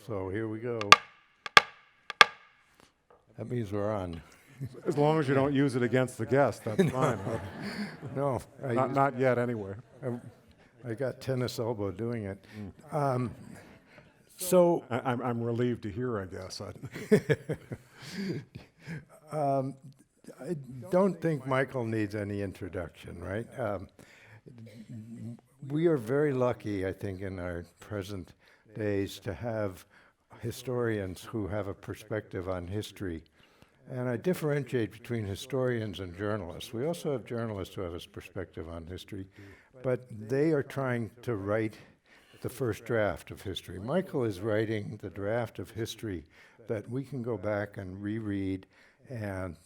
So here we go. That means we're on. As long as you don't use it against the guest, that's fine. No, Not yet, anyway. I got tennis elbow doing it. So I'm relieved to hear, I guess. I don't think Michael needs any introduction, right? We are very lucky, I think, in our present days to have historians who have a perspective on history. And I differentiate between historians and journalists. We also have journalists who have a perspective on history, but they are trying to write the first draft of history. Michael is writing the draft of history that we can go back and reread and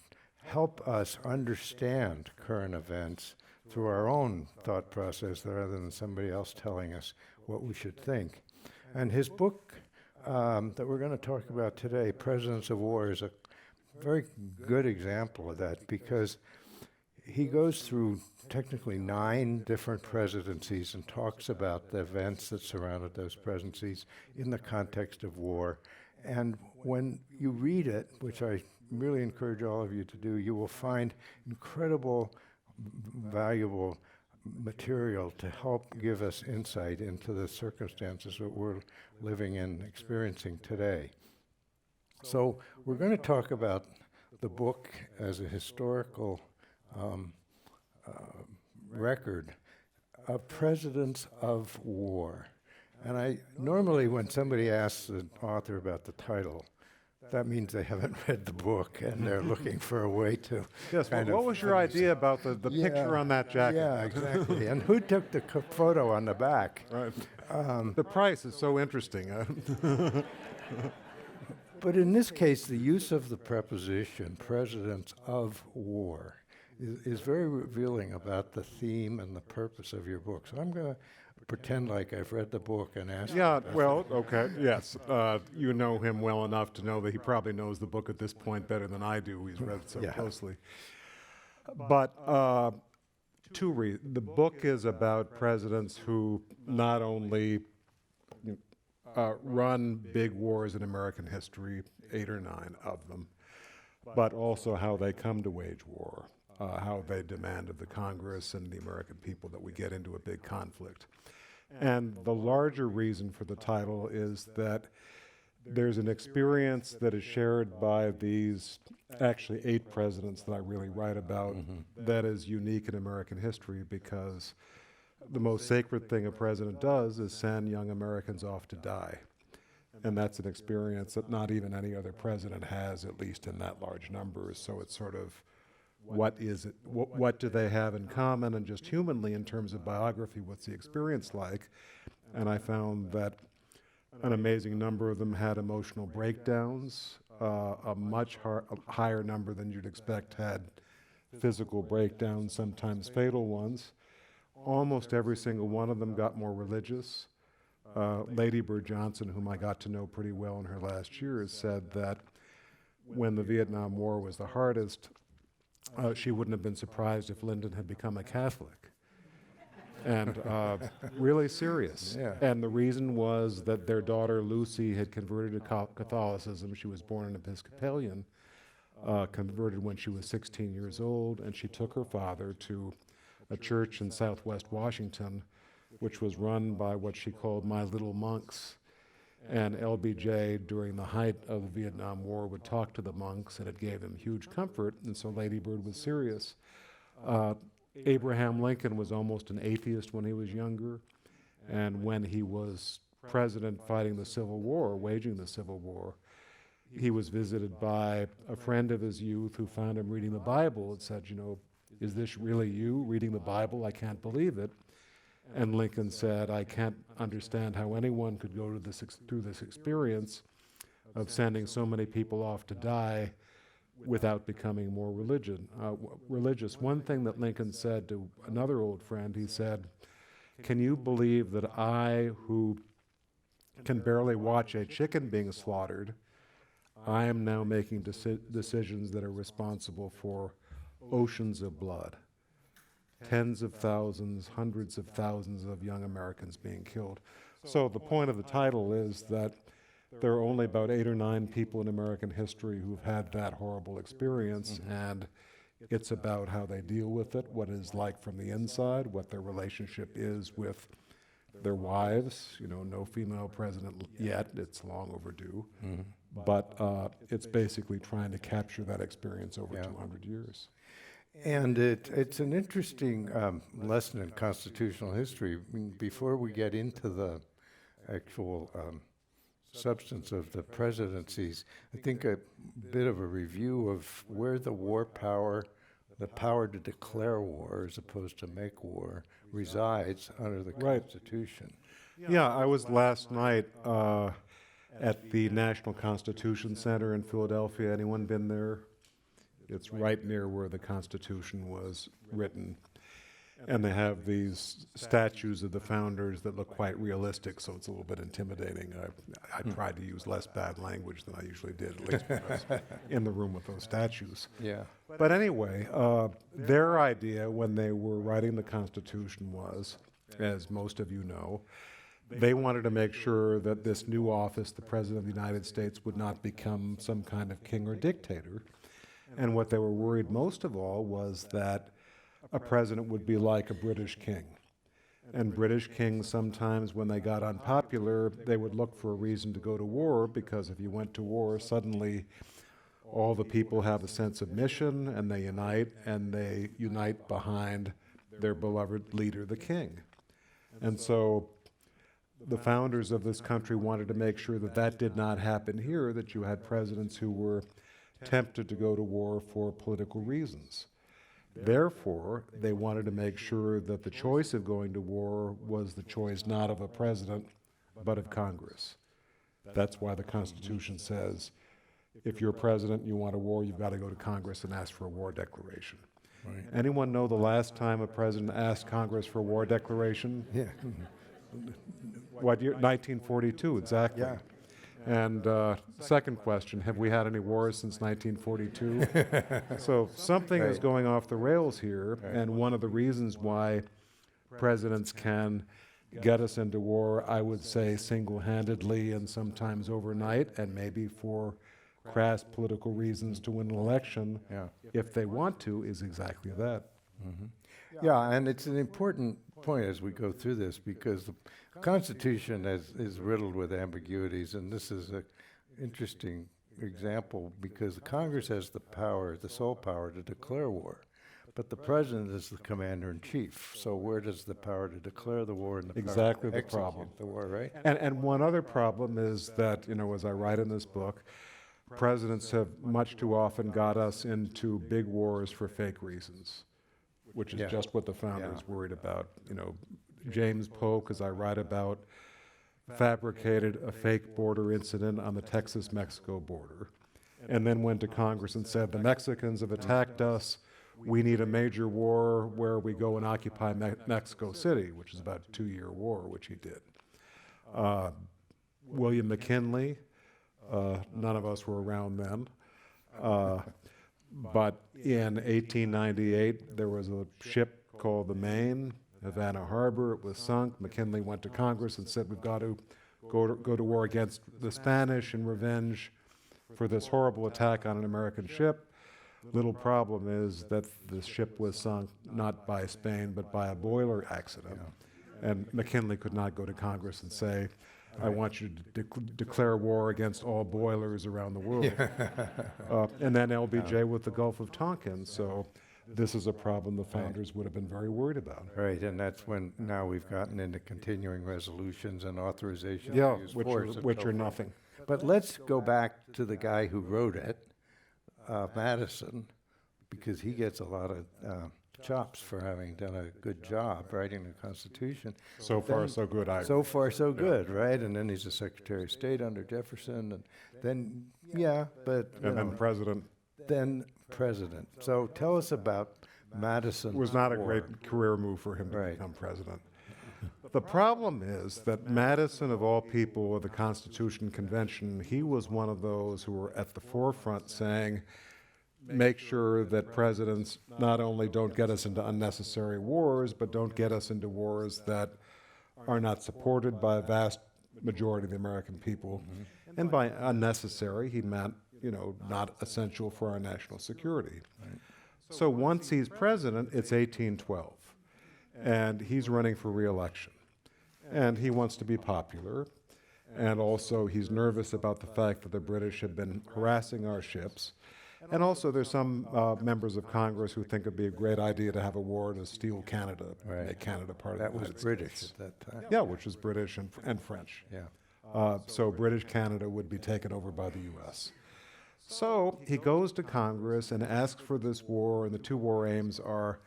help us understand current events through our own thought process rather than somebody else telling us what we should think. And his book that we're going to talk about today, Presidents of War, is a very good example of that because he goes through technically 9 different presidencies and talks about the events that surrounded those presidencies in the context of war. And when you read it, which I really encourage all of you to do, you will find incredible, valuable material to help give us insight into the circumstances that we're living in, experiencing today. So we're going to talk about the book as a historical record of presidents of war. And I normally, when somebody asks an author about the title, that means they haven't read the book and they're looking for a way to. Yes, what was your idea about the picture on that jacket? Yeah, exactly. And who took the photo on the back? Right. The price is so interesting. But in this case, the use of the preposition, presidents of war, is very revealing about the theme and the purpose of your book. So I'm going to pretend like I've read the book and ask. Yeah, well, okay, yes. You know him well enough to know that he probably knows the book at this point better than I do. He's read it so closely. But the book is about presidents who not only run big wars in American history, 8 or 9 of them, but also how they come to wage war, how they demand of the Congress and the American people that we get into a big conflict. And the larger reason for the title is that there's an experience that is shared by these actually 8 presidents that I really write about that is unique in American history because the most sacred thing a president does is send young Americans off to die. And that's an experience that not even any other president has, at least in that large numbers. So it's sort of, what is it? What do they have in common? And just humanly, in terms of biography, what's the experience like? And I found that an amazing number of them had emotional breakdowns. A much higher number than you'd expect had physical breakdowns, sometimes fatal ones. Almost every single one of them got more religious. Lady Bird Johnson, whom I got to know pretty well in her last years, said that when the Vietnam War was the hardest, she wouldn't have been surprised if Lyndon had become a Catholic. And really serious. Yeah. And the reason was that their daughter Lucy had converted to Catholicism. She was born an Episcopalian, converted when she was 16 years old, and she took her father to a church in southwest Washington, which was run by what she called My Little Monks. And LBJ, during the height of the Vietnam War, would talk to the monks, and it gave them huge comfort, and so Lady Bird was serious. Abraham Lincoln was almost an atheist when he was younger, and when he was president fighting the Civil War, waging the Civil War, he was visited by a friend of his youth who found him reading the Bible and said, is this really you reading the Bible? I can't believe it. And Lincoln said, I can't understand how anyone could go to through this experience of sending so many people off to die without becoming more religious. One thing that Lincoln said to another old friend, he said, can you believe that I, who can barely watch a chicken being slaughtered, I am now making decisions that are responsible for oceans of blood? Tens of thousands, hundreds of thousands of young Americans being killed. So the point of the title is that there are only about 8 or 9 people in American history who've had that horrible experience, and it's about how they deal with it, what it's like from the inside, what their relationship is with their wives. You know, no female president yet, it's long overdue. But it's basically trying to capture that experience over Yeah. 200 years. And it's an interesting lesson in constitutional history. I mean, before we get into the actual substance of the presidencies, I think a bit of a review of where the war power, the power to declare war as opposed to make war, resides under the Right. Constitution. Yeah, I was last night at the National Constitution Center in Philadelphia. Anyone been there? It's right near where the Constitution was written. And they have these statues of the founders that look quite realistic, so it's a little bit intimidating. I tried to use less bad language than I usually did, at least when I was in the room with those statues. Yeah. But anyway, their idea when they were writing the Constitution was, as most of you know, they wanted to make sure that this new office, the President of the United States, would not become some kind of king or dictator. And what they were worried most of all was that a president would be like a British king. And British kings sometimes, when they got unpopular, they would look for a reason to go to war, because if you went to war, suddenly all the people have a sense of mission, and they unite behind their beloved leader, the king. And so the founders of this country wanted to make sure that that did not happen here, that you had presidents who were tempted to go to war for political reasons. Therefore, they wanted to make sure that the choice of going to war was the choice not of a president, but of Congress. That's why the Constitution says, if you're president and you want a war, you've got to go to Congress and ask for a war declaration. Right. Anyone know the last time a president asked Congress for a war declaration? Yeah. What year? 1942, exactly. Yeah. And second question, have we had any wars since 1942? So something is Right. going off the rails here, and one of the reasons why presidents can get us into war, I would say single-handedly and sometimes overnight, and maybe for crass political reasons to win an election, Yeah. if they want to, is exactly that. Yeah, and it's an important point as we go through this, because the Constitution is riddled with ambiguities, and this is an interesting example because the Congress has the power, the sole power to declare war, but the president is the commander-in-chief. So where does the power to declare the war and the Exactly power to the execute problem. the war, right? And one other problem is that, you know, as I write in this book, presidents have much too often got us into big wars for fake reasons, which is Yeah. just what the founders worried about. You know, James Polk, as I write about, fabricated a fake border incident on the Texas-Mexico border, and then went to Congress and said, the Mexicans have attacked us, we need a major war where we go and occupy Mexico City, which is about a 2-year war, which he did. William McKinley, none of us were around then, but in 1898, there was a ship called the Maine, Havana Harbor. It was sunk. McKinley went to Congress and said, we've got to go to war against the Spanish in revenge for this horrible attack on an American ship. Little problem is that the ship was sunk not by Spain, but by a boiler accident. And McKinley could not go to Congress and say, I want you to declare war against all boilers around the world. And then LBJ with the Gulf of Tonkin. So this is a problem the founders would have been very worried about. Right, and that's when now we've gotten into continuing resolutions and authorization Yeah, to use which force. and are so forth. nothing. But let's go back to the guy who wrote it, Madison, because he gets a lot of chops for having done a good job writing the Constitution. So far, so good. So far, so good, right? And then he's a Secretary of State under Jefferson, and then, but you And then know, president. then president. So tell us about Madison. It was not a great career move for him to Right. become president. The problem is that Madison, of all people at the Constitution Convention, he was one of those who were at the forefront saying, make sure that presidents not only don't get us into unnecessary wars, but don't get us into wars that are not supported by vast majority of the American people. And by unnecessary, he meant, not essential for our national security. So once he's president, it's 1812, and he's running for re-election. And he wants to be popular, and also he's nervous about the fact that the British have been harassing our ships. And also there's some members of Congress who think it'd be a great idea to have a war to steal Canada, make Canada part That of the was United British States. at that time. Yeah, which was British and French. Yeah. So British Canada would be taken over by the U.S. So he goes to Congress and asks for this war, and the two war aims are,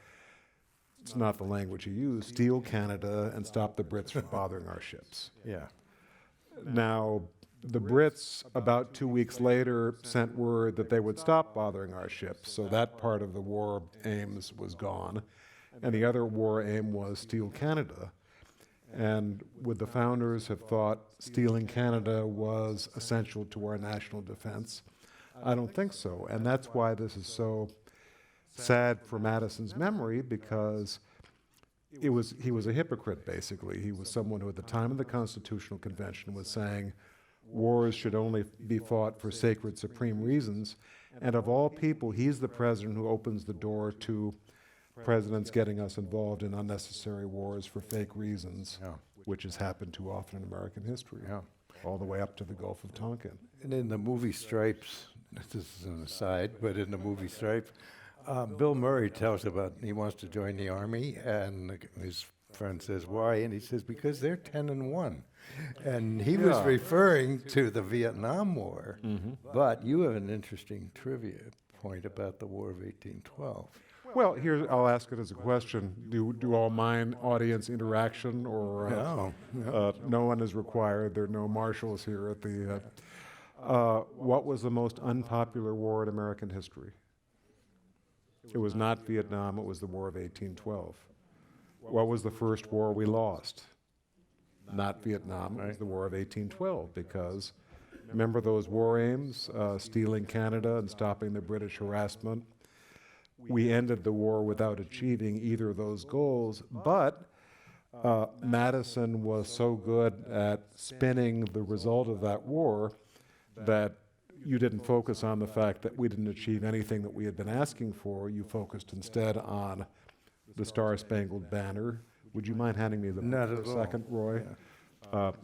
it's not the language he used, steal Canada and stop the Brits from bothering our ships. Yeah. Now, the Brits, about 2 weeks later, sent word that they would stop bothering our ships, so that part of the war aims was gone. And the other war aim was steal Canada. And would the founders have thought stealing Canada was essential to our national defense? I don't think so. And that's why this is so sad for Madison's memory, because he was a hypocrite, basically. He was someone who, at the time of the Constitutional Convention, was saying wars should only be fought for sacred, supreme reasons. And of all people, he's the president who opens the door to presidents getting us involved in unnecessary wars for fake reasons, which has happened too often in American history, all the way up to the Gulf of Tonkin. And in the movie Stripes, this is an aside, but in the movie Stripes, Bill Murray tells about he wants to join the army, and his friend says, why? And he says, because they're 10-1. And he was referring to the Vietnam War. But you have an interesting trivia point about the War of 1812. Well, here, I'll ask it as a question. Do all mind audience interaction, or no one is required? There are no marshals here at the... what was the most unpopular war in American history? It was not Vietnam, it was the War of 1812. What was the first war we lost? Not Vietnam, it was the War of 1812, because remember those war aims, stealing Canada and stopping the British harassment? We ended the war without achieving either of those goals, but Madison was so good at spinning the result of that war that you didn't focus on the fact that we didn't achieve anything that we had been asking for. You focused instead on the Star-Spangled Banner. Would you mind handing me the book for a second, Roy?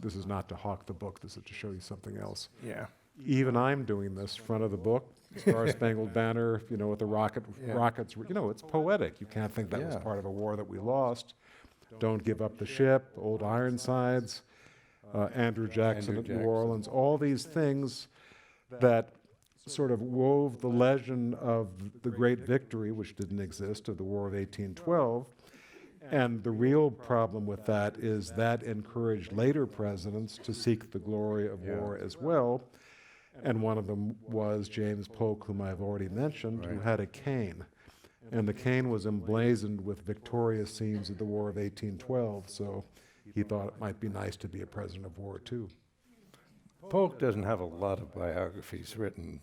This is not to hawk the book, this is to show you something else. Yeah. Even I'm doing this, front of the book, Star-Spangled Banner, with the rockets, it's poetic. You can't think that was part of a war that we lost. Don't Give Up the Ship, Old Ironsides, Andrew Jackson at New Orleans, all these things that sort of wove the legend of the great victory, which didn't exist, of the War of 1812. And the real problem with that is that encouraged later presidents to seek the glory of war as well. And one of them was James Polk, whom I've already mentioned, who had a cane. And the cane was emblazoned with victorious scenes of the War of 1812, so he thought it might be nice to be a president of war, too. Polk doesn't have a lot of biographies written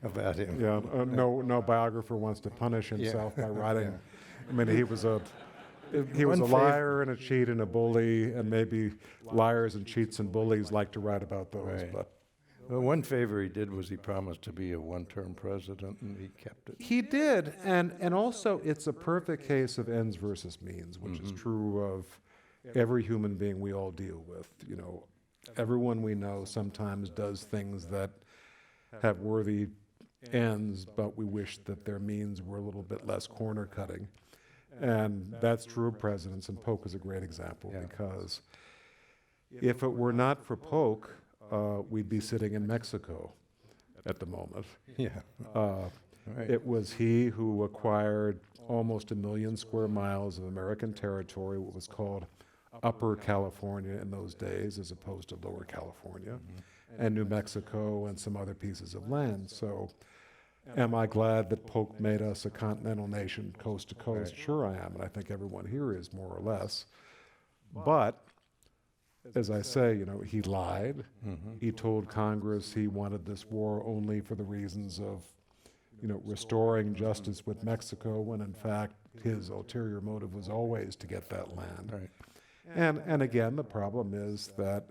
about him. Yeah, no biographer wants to punish himself by writing. I mean, he was a liar and a cheat and a bully, and maybe liars and cheats and bullies like to write about those. But well, one favor he did was he promised to be a one-term president, and he kept it. He did, and also it's a perfect case of ends versus means, which is true of every human being we all deal with. Everyone we know sometimes does things that have worthy ends, but we wish that their means were a little bit less corner-cutting. And that's true of presidents, and Polk is a great example, because if it were not for Polk, we'd be sitting in Mexico at the moment. It was he who acquired almost 1 million square miles of American territory, what was called Upper California in those days, as opposed to Lower California, and New Mexico and some other pieces of land. So am I glad that Polk made us a continental nation coast to coast? Sure I am, and I think everyone here is, more or less. But as I say, he lied. He told Congress he wanted this war only for the reasons of, restoring justice with Mexico, when in fact his ulterior motive was always to get that land. And again, the problem is that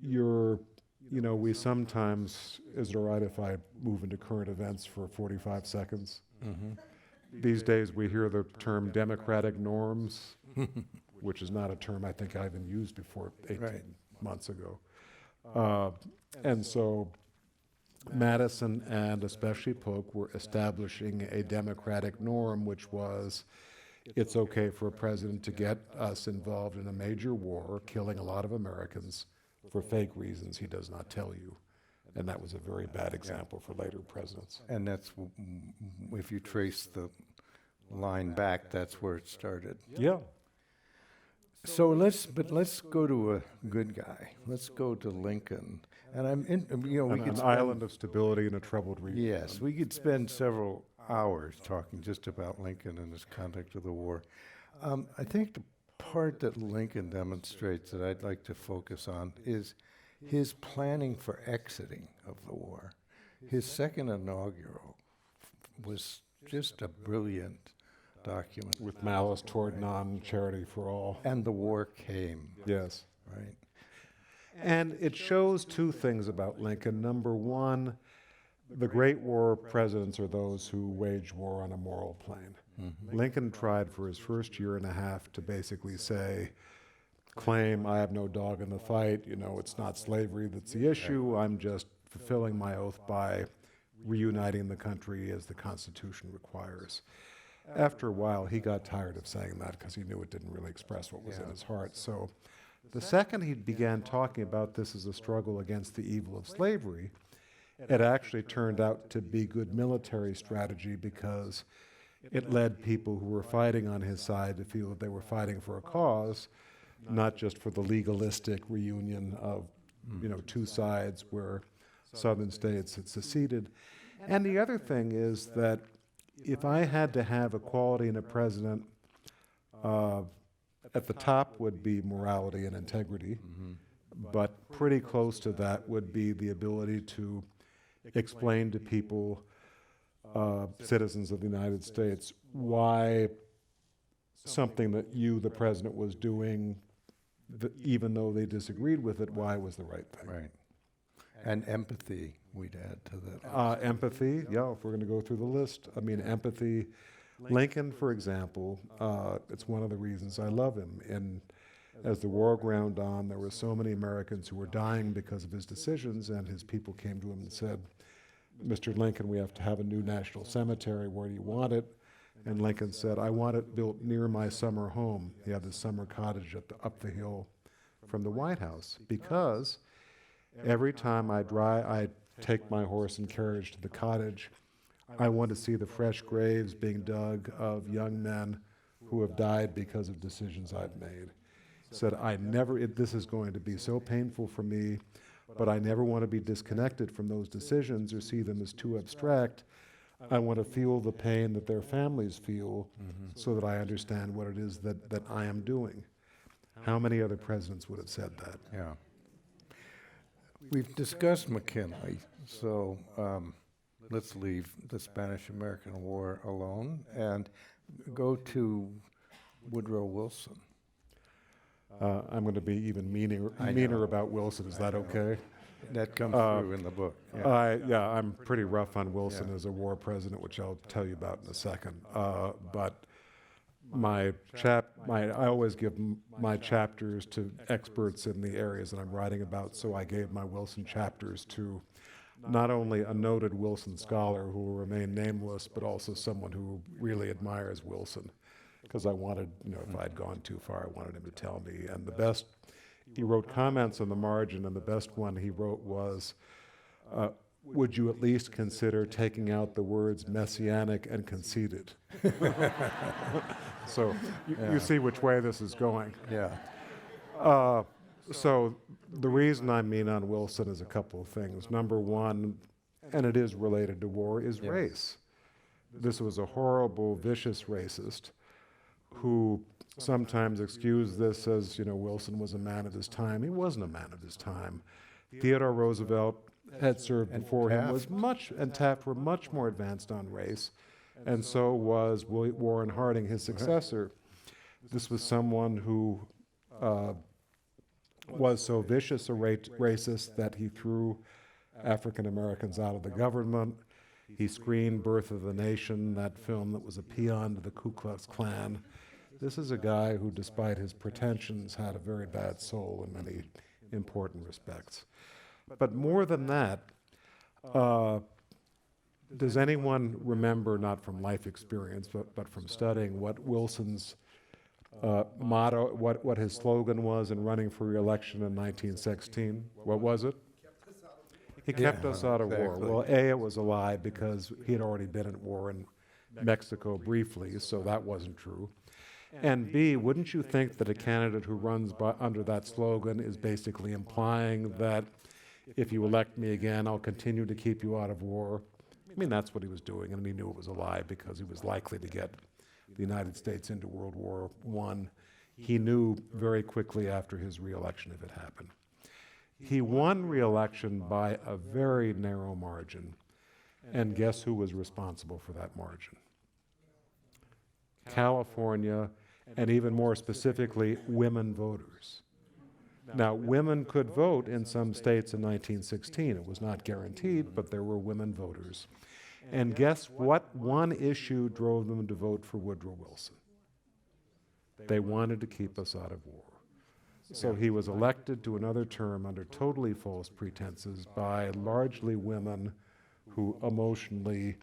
we sometimes, is it all right if I move into current events for 45 seconds? These days we hear the term democratic norms, which is not a term I think I even used before 18 Right. months ago. And so Madison and especially Polk were establishing a democratic norm, which was it's okay for a president to get us involved in a major war, killing a lot of Americans for fake reasons he does not tell you. And that was a very bad example for later presidents. And that's, if you trace the line back, that's where it started. Yeah. So let's go to a good guy. Let's go to Lincoln. And An island of stability in a troubled region. Yes, we could spend several hours talking just about Lincoln and his conduct of the war. I think the part that Lincoln demonstrates that I'd like to focus on is his planning for exiting of the war. His second inaugural was just a brilliant document. With malice toward non-charity for all. And the war came, Yes. right? And it shows two things about Lincoln. Number one, the great war presidents are those who wage war on a moral plane. Lincoln tried for his first year and a half to basically claim I have no dog in the fight, it's not slavery that's the issue, I'm just fulfilling my oath by reuniting the country as the Constitution requires. After a while, he got tired of saying that because he knew it didn't really express what was in his heart. So the second he began talking about this as a struggle against the evil of slavery, it actually turned out to be good military strategy because it led people who were fighting on his side to feel that they were fighting for a cause, not just for the legalistic reunion of, two sides where southern states had seceded. And the other thing is that if I had to have a quality in a president, at the top would be morality and integrity, but pretty close to that would be the ability to explain to people, citizens of the United States, why something that you, the president, was doing, even though they disagreed with it, why it was the right thing. Right. And empathy, we'd add to that. Empathy, yeah, if we're going to go through the list. Empathy. Lincoln, for example, it's one of the reasons I love him. And as the war ground on, there were so many Americans who were dying because of his decisions, and his people came to him and said, Mr. Lincoln, we have to have a new national cemetery. Where do you want it? And Lincoln said, I want it built near my summer home. He had this summer cottage up the hill from the White House, because every time I take my horse and carriage to the cottage, I want to see the fresh graves being dug of young men who have died because of decisions I've made. He said, this is going to be so painful for me, but I never want to be disconnected from those decisions or see them as too abstract. I want to feel the pain that their families feel so that I understand what it is that I am doing. How many other presidents would have said that? Yeah. We've discussed McKinley, so let's leave the Spanish-American War alone and go to Woodrow Wilson. I'm going to be even meaner about Wilson. Is that okay? That comes through in the book. Yeah. I'm pretty rough on Wilson as a war president, which I'll tell you about in a second. But I always give my chapters to experts in the areas that I'm writing about, so I gave my Wilson chapters to not only a noted Wilson scholar who will remain nameless, but also someone who really admires Wilson, because I wanted, if I'd gone too far, I wanted him to tell me. And he wrote comments on the margin, and the best one he wrote was, would you at least consider taking out the words messianic and conceited? So you see which way this is going. Yeah. So the reason I mean on Wilson is a couple of things. Number one, and it is related to war, is race. This was a horrible, vicious racist who sometimes excused this as, Wilson was a man of his time. He wasn't a man of his time. Theodore Roosevelt had served before him, and Taft were much more advanced on race, and so was Warren Harding, his successor. This was someone who was so vicious a racist that he threw African Americans out of the government. He screened Birth of the Nation, that film that was a paean to the Ku Klux Klan. This is a guy who, despite his pretensions, had a very bad soul in many important respects. But more than that, does anyone remember, not from life experience, but from studying, what Wilson's motto, what his slogan was in running for re-election in 1916? What was it? He kept us out of war. exactly. Well, A, it was a lie because he had already been at war in Mexico briefly, so that wasn't true. And B, wouldn't you think that a candidate who runs under that slogan is basically implying that if you elect me again, I'll continue to keep you out of war? I mean, that's what he was doing, and he knew it was a lie because he was likely to get the United States into World War I. He knew very quickly after his re-election if it happened. He won re-election by a very narrow margin, and guess who was responsible for that margin? California, and even more specifically, women voters. Now, women could vote in some states in 1916. It was not guaranteed, but there were women voters. And guess what one issue drove them to vote for Woodrow Wilson? They wanted to keep us out of war. So he was elected to another term under totally false pretenses by largely women who emotionally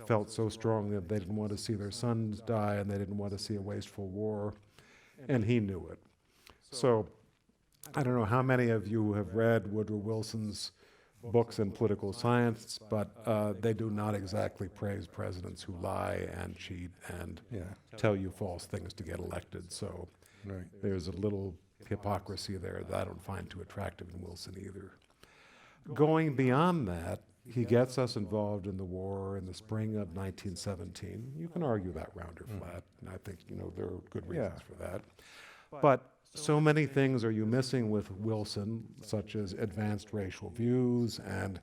felt so strongly that they didn't want to see their sons die and they didn't want to see a wasteful war, and he knew it. So I don't know how many of you have read Woodrow Wilson's books in political science, but they do not exactly praise presidents who lie and cheat and Yeah, tell you false things to get elected. So right. there's a little hypocrisy there that I don't find too attractive in Wilson either. Going beyond that, he gets us involved in the war in the spring of 1917. You can argue that round or flat, and I think there are good reasons for that. But so many things are you missing with Wilson, such as advanced racial views and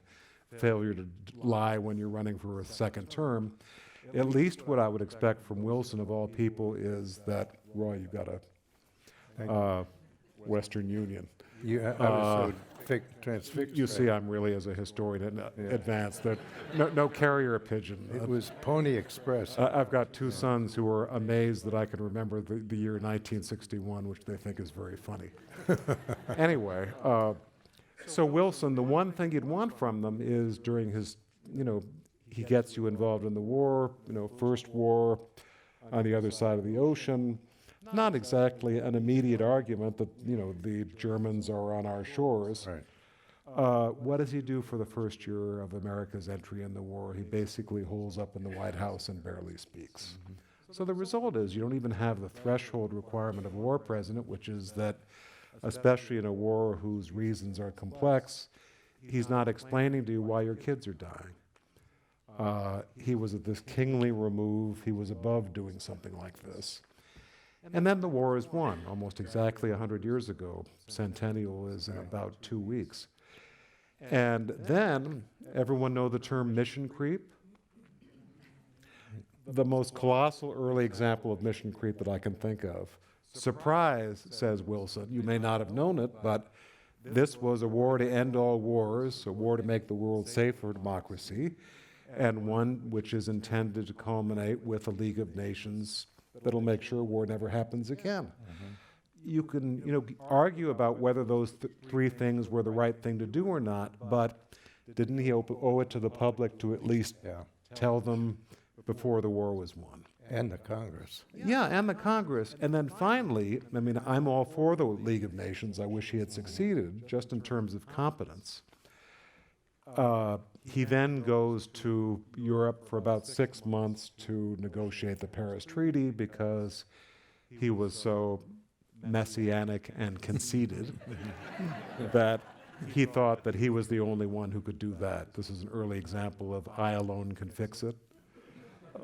failure to lie when you're running for a second term. At least what I would expect from Wilson, of all people, is that, Roy, you've got a Western Union. I was so transfixed. You see, I'm really, as a historian, advanced. That no carrier pigeon. It was Pony Express. I've got two sons who are amazed that I can remember the year 1961, which they think is very funny. Anyway, so Wilson, the one thing you'd want from them is during his, he gets you involved in the war, first war on the other side of the ocean. Not exactly an immediate argument that, the Germans are on our shores. Right. What does he do for the first year of America's entry in the war? He basically holds up in the White House and barely speaks. So the result is you don't even have the threshold requirement of a war president, which is that, especially in a war whose reasons are complex, he's not explaining to you why your kids are dying. He was at this kingly remove. He was above doing something like this. And then the war is won, almost exactly 100 years ago. Centennial is in about 2 weeks. And then, everyone know the term mission creep? The most colossal early example of mission creep that I can think of. Surprise, says Wilson. You may not have known it, but this was a war to end all wars, a war to make the world safe for democracy, and one which is intended to culminate with a League of Nations that'll make sure war never happens again. You can, argue about whether those three things were the right thing to do or not, but didn't he owe it to the public to at least tell them before the war was won? And the Congress. Yeah, and the Congress. And then finally, I'm all for the League of Nations. I wish he had succeeded, just in terms of competence. He then goes to Europe for about 6 months to negotiate the Paris Treaty because he was so messianic and conceited that he thought that he was the only one who could do that. This is an early example of I alone can fix it.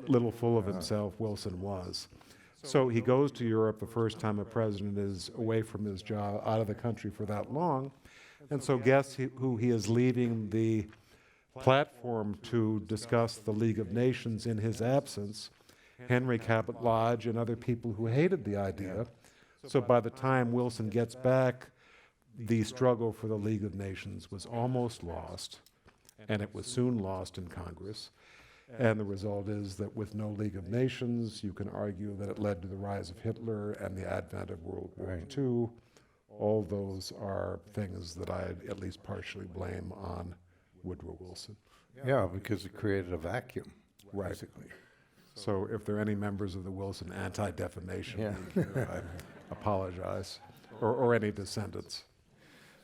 Little full of himself, Wilson was. So he goes to Europe the first time a president is away from his job, out of the country for that long. And so guess who he is leaving the platform to discuss the League of Nations in his absence? Henry Cabot Lodge and other people who hated the idea. So by the time Wilson gets back, the struggle for the League of Nations was almost lost, and it was soon lost in Congress. And the result is that with no League of Nations, you can argue that it led to the rise of Hitler and the advent of World War Right. II. All those are things that I at least partially blame on Woodrow Wilson. Yeah, because it created a vacuum, Right. basically. So if there are any members of the Wilson Anti-Defamation Yeah. League here, I apologize, or any descendants.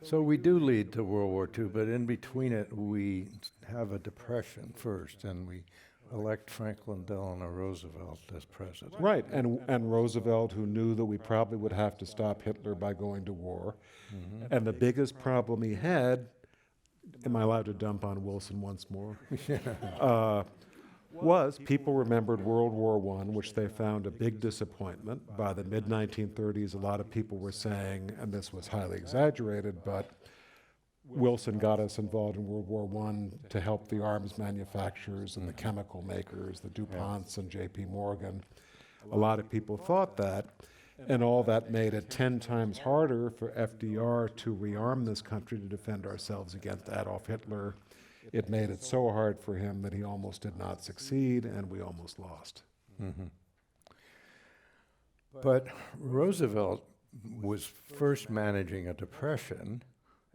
So we do lead to World War II, but in between it, we have a depression first, and we elect Franklin Delano Roosevelt as president. Right, and Roosevelt, who knew that we probably would have to stop Hitler by going to war. And the biggest problem he had, am I allowed to dump on Wilson once more? Was people remembered World War I, which they found a big disappointment. By the mid-1930s, a lot of people were saying, and this was highly exaggerated, but Wilson got us involved in World War I to help the arms manufacturers and the chemical makers, the DuPonts and J.P. Morgan. A lot of people thought that, and all that made it 10 times harder for FDR to rearm this country to defend ourselves against Adolf Hitler. It made it so hard for him that he almost did not succeed, and we almost lost. But Roosevelt was first managing a depression,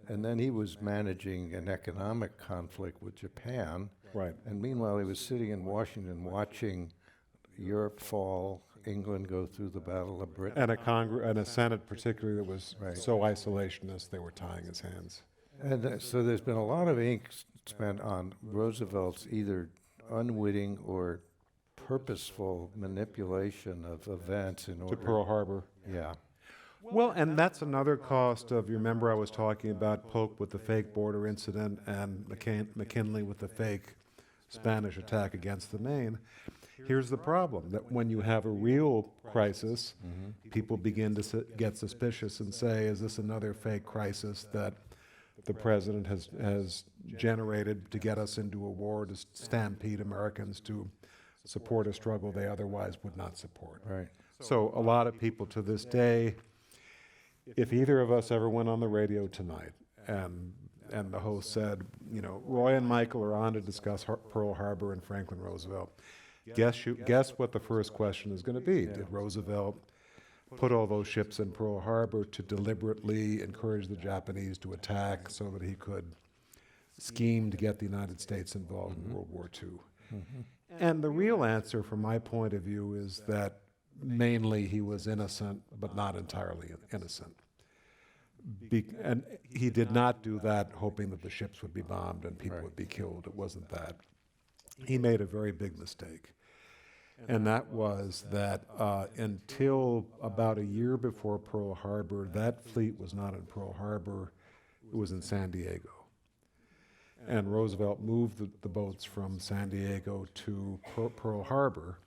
and then he was managing an economic conflict with Japan. Right. And meanwhile, he was sitting in Washington watching Europe fall, England go through the Battle of Britain. And a Senate particularly that was Right. so isolationist they were tying his hands. And so there's been a lot of ink spent on Roosevelt's either unwitting or purposeful manipulation of events in To order. Pearl Harbor. Yeah. Well, and that's another cost of, you remember I was talking about Polk with the fake border incident and McKinley with the fake Spanish attack against the Maine. Here's the problem, that when you have a real crisis, people begin to get suspicious and say, is this another fake crisis that the president has generated to get us into a war to stampede Americans to support a struggle they otherwise would not support? Right. So a lot of people to this day, if either of us ever went on the radio tonight and the host said, you know, Roy and Michael are on to discuss Pearl Harbor and Franklin Roosevelt, guess what the first question is going to be? Did Roosevelt put all those ships in Pearl Harbor to deliberately encourage the Japanese to attack so that he could scheme to get the United States involved in World War II? And the real answer from my point of view is that mainly he was innocent, but not entirely innocent. And he did not do that hoping that the ships would be bombed and people would be killed. It wasn't that. He made a very big mistake. And that was that until about a year before Pearl Harbor, that fleet was not in Pearl Harbor, it was in San Diego. And Roosevelt moved the boats from San Diego to Pearl Harbor.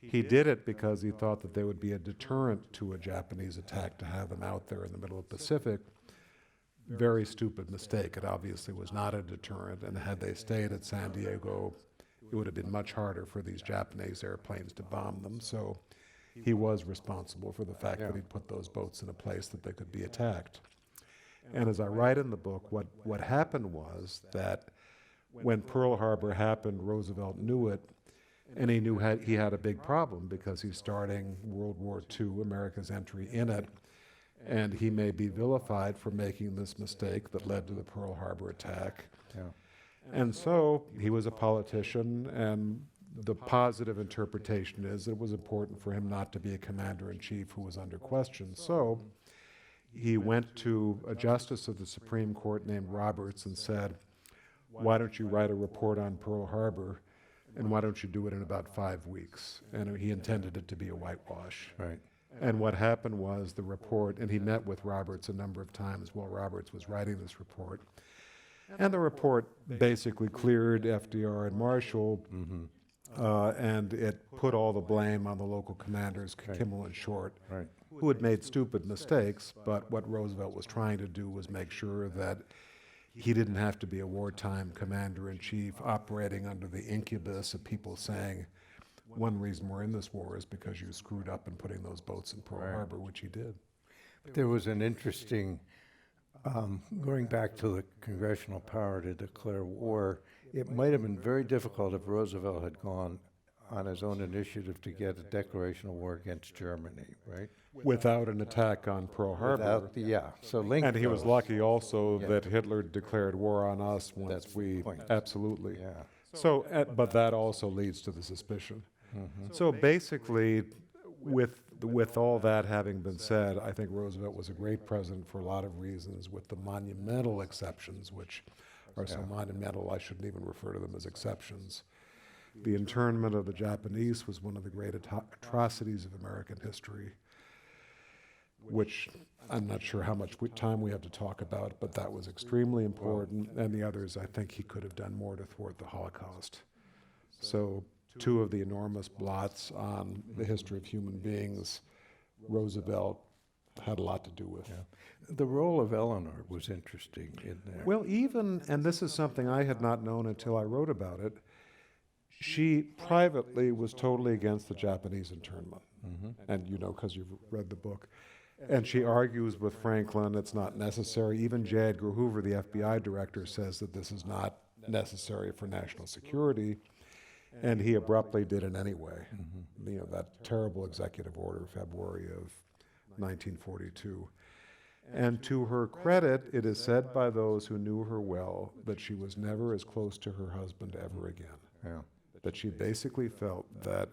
He did it because he thought that there would be a deterrent to a Japanese attack to have them out there in the middle of the Pacific. Very stupid mistake. It obviously was not a deterrent, and had they stayed at San Diego, it would have been much harder for these Japanese airplanes to bomb them. So he was responsible for the fact that he put those boats in a place that they could be attacked. And as I write in the book, what happened was that when Pearl Harbor happened, Roosevelt knew it, and he knew he had a big problem because he's starting World War II, America's entry in it, and he may be vilified for making this mistake that led to the Pearl Harbor attack. Yeah. And so he was a politician, and the positive interpretation is it was important for him not to be a commander-in-chief who was under question. So he went to a justice of the Supreme Court named Roberts and said, why don't you write a report on Pearl Harbor, and why don't you do it in about 5 weeks? And he intended it to be a whitewash. Right. And what happened was the report, and he met with Roberts a number of times while Roberts was writing this report. And the report basically cleared FDR and Marshall, and it put all the blame on the local commanders, Kimmel and Short, Right. who had made stupid mistakes, but what Roosevelt was trying to do was make sure that he didn't have to be a wartime commander-in-chief operating under the incubus of people saying, one reason we're in this war is because you screwed up in putting those boats in Pearl Harbor, which he did. There was an interesting Going back to the congressional power to declare war, it might have been very difficult if Roosevelt had gone on his own initiative to get a declaration of war against Germany, right? Without an attack on Pearl Harbor. So Lincoln. And he was lucky also that Hitler declared war on us once That's the point. absolutely. Yeah. So, but that also leads to the suspicion. So basically, with all that having been said, I think Roosevelt was a great president for a lot of reasons, with the monumental exceptions, which are so monumental I shouldn't even refer to them as exceptions. The internment of the Japanese was one of the great atrocities of American history, which I'm not sure how much time we have to talk about, but that was extremely important. And the others, I think he could have done more to thwart the Holocaust. So two of the enormous blots on the history of human beings, Roosevelt had a lot to do with. The role of Eleanor was interesting in there. Well, even, and this is something I had not known until I wrote about it, she privately was totally against the Japanese internment. And you know, because you've read the book. And she argues with Franklin it's not necessary. Even J. Edgar Hoover, the FBI director, says that this is not necessary for national security. And he abruptly did it anyway. You know, that terrible executive order, February of 1942. And to her credit, it is said by those who knew her well that she was never as close to her husband ever again. Yeah. That she basically felt that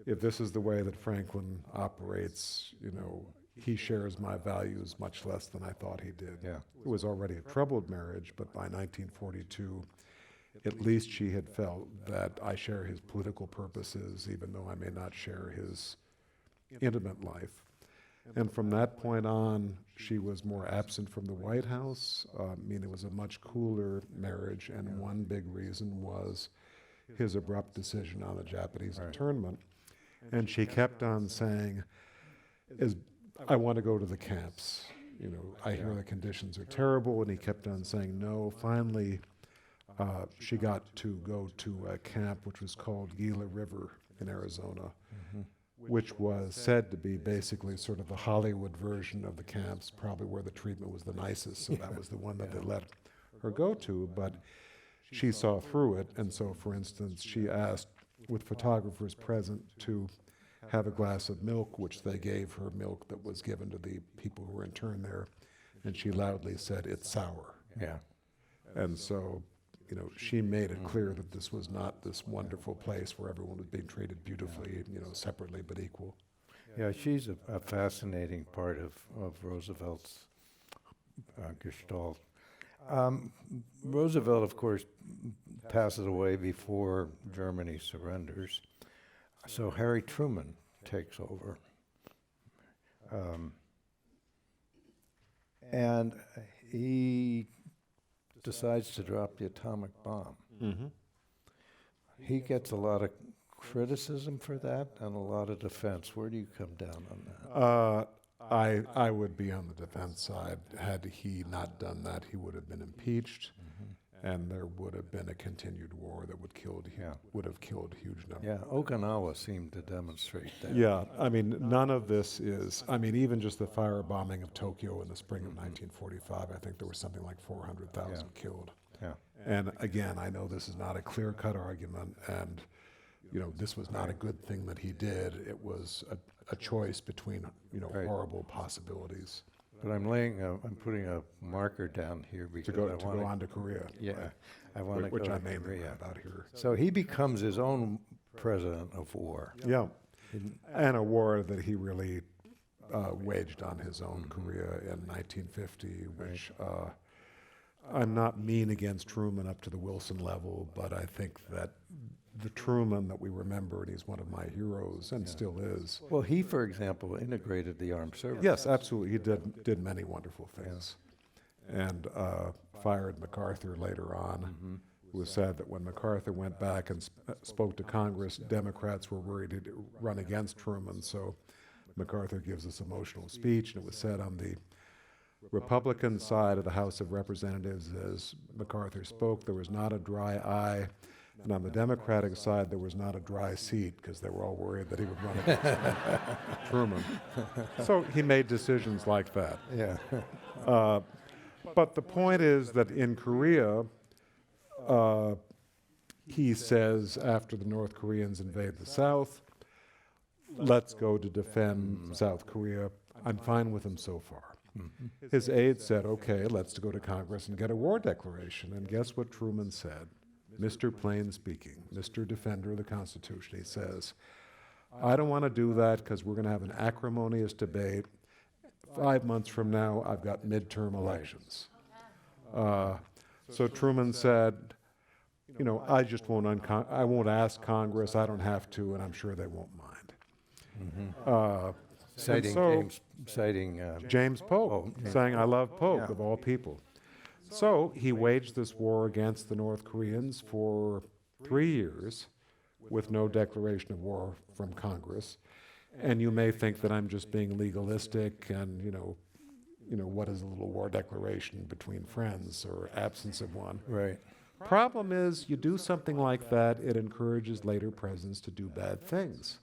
if this is the way that Franklin operates, you know, he shares my values much less than I thought he did. Yeah. It was already a troubled marriage, but by 1942, at least she had felt that I share his political purposes, even though I may not share his intimate life. And from that point on, she was more absent from the White House. I mean, it was a much cooler marriage, and one big reason was his abrupt decision on the Japanese internment. And she kept on saying, I want to go to the camps. You know, I hear the conditions are terrible, and he kept on saying no. Finally, she got to go to a camp which was called Gila River in Arizona, which was said to be basically sort of the Hollywood version of the camps, probably where the treatment was the nicest, so that was the one that they let her go to, but she saw through it, and so, for instance, she asked, with photographers present, to have a glass of milk, which they gave her milk that was given to the people who were interned there, and she loudly said, "It's sour." Yeah. And so, you know, she made it clear that this was not this wonderful place where everyone was being treated beautifully, you know, separately but equal. Yeah, she's a fascinating part of Roosevelt's gestalt. Roosevelt, of course, passes away before Germany surrenders. So Harry Truman takes over. And he decides to drop the atomic bomb. He gets a lot of criticism for that and a lot of defense. Where do you come down on that? I would be on the defense side. Had he not done that, he would have been impeached, and there would have been a continued war that would have killed huge numbers. Yeah, Okinawa seemed to demonstrate that. Yeah, I mean, none of this is, I mean, even just the firebombing of Tokyo in the spring of 1945, I think there was something like 400,000 killed. Yeah. And again, I know this is not a clear-cut argument, and, you know, this was not a good thing that he did. It was a choice between, you know, horrible possibilities. But I'm putting a marker down here because To go on to Korea. Yeah, right. I want to go Which to I may Korea. about here. So he becomes his own president of war. Yeah, and a war that he really waged on his own Korea in 1950, which I'm not mean against Truman up to the Wilson level, but I think that the Truman that we remember, and he's one of my heroes and still is. Well, he, for example, integrated the armed services. Yes, absolutely. He did many wonderful things, and fired MacArthur later on. It was said that when MacArthur went back and spoke to Congress, Democrats were worried he'd run against Truman, so MacArthur gives this emotional speech, and it was said on the Republican side of the House of Representatives, as MacArthur spoke, there was not a dry eye, and on the Democratic side, there was not a dry seat, because they were all worried that he would run against Truman. So he made decisions like that. Yeah. But the point is that in Korea, he says after the North Koreans invade the South, let's go to defend South Korea. I'm fine with him so far. His aides said, okay, let's go to Congress and get a war declaration. And guess what Truman said? Mr. Plain speaking, Mr. Defender of the Constitution, he says, I don't want to do that because we're going to have an acrimonious debate. 5 months from now, I've got midterm elections. So Truman said, you know, I just won't I won't ask Congress. I don't have to, and I'm sure they won't mind. Citing James Polk, Polk, yeah. saying, I love Polk, Yeah. of all people. So he waged this war against the North Koreans for 3 years with no declaration of war from Congress. And you may think that I'm just being legalistic and, you know, what is a little war declaration between friends or absence of one? Right. Problem is, you do something like that, it encourages later presidents to do bad things.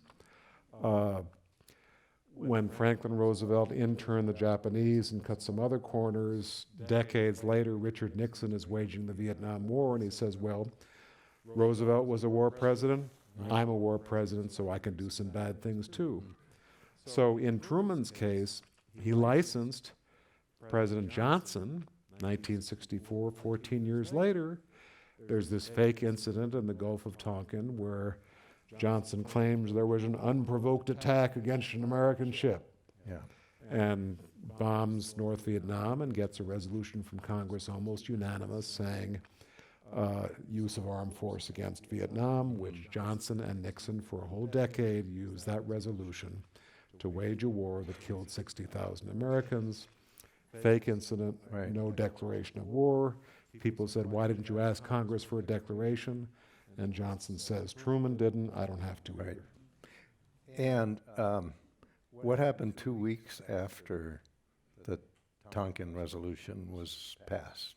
When Franklin Roosevelt interned the Japanese and cut some other corners, decades later, Richard Nixon is waging the Vietnam War, and he says, well, Roosevelt was a war president, I'm a war president, so I can do some bad things too. So in Truman's case, he licensed President Johnson, 1964, 14 years later. There's this fake incident in the Gulf of Tonkin where Johnson claims there was an unprovoked attack against an American ship Yeah. and bombs North Vietnam and gets a resolution from Congress almost unanimous saying use of armed force against Vietnam, which Johnson and Nixon for a whole decade used that resolution to wage a war that killed 60,000 Americans. Fake incident, Right. no declaration of war. People said, why didn't you ask Congress for a declaration? And Johnson says, Truman didn't, I don't have to Right. either. And what happened 2 weeks after the Tonkin resolution was passed?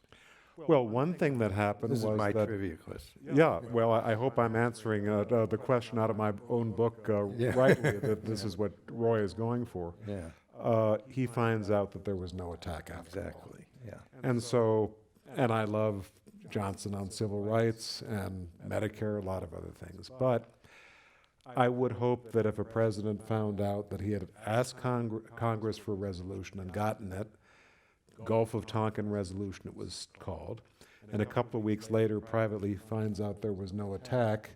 Well, one thing that happened This is was my that, trivia question. yeah, well, I hope I'm answering the question out of my own book Yeah. rightly, that this is what Roy is going for. Yeah, He finds out that there was no attack after all. exactly. Yeah. And so, and I love Johnson on civil rights and Medicare, a lot of other things. But I would hope that if a president found out that he had asked Congress for a resolution and gotten it, Gulf of Tonkin resolution it was called, and a couple of weeks later privately finds out there was no attack,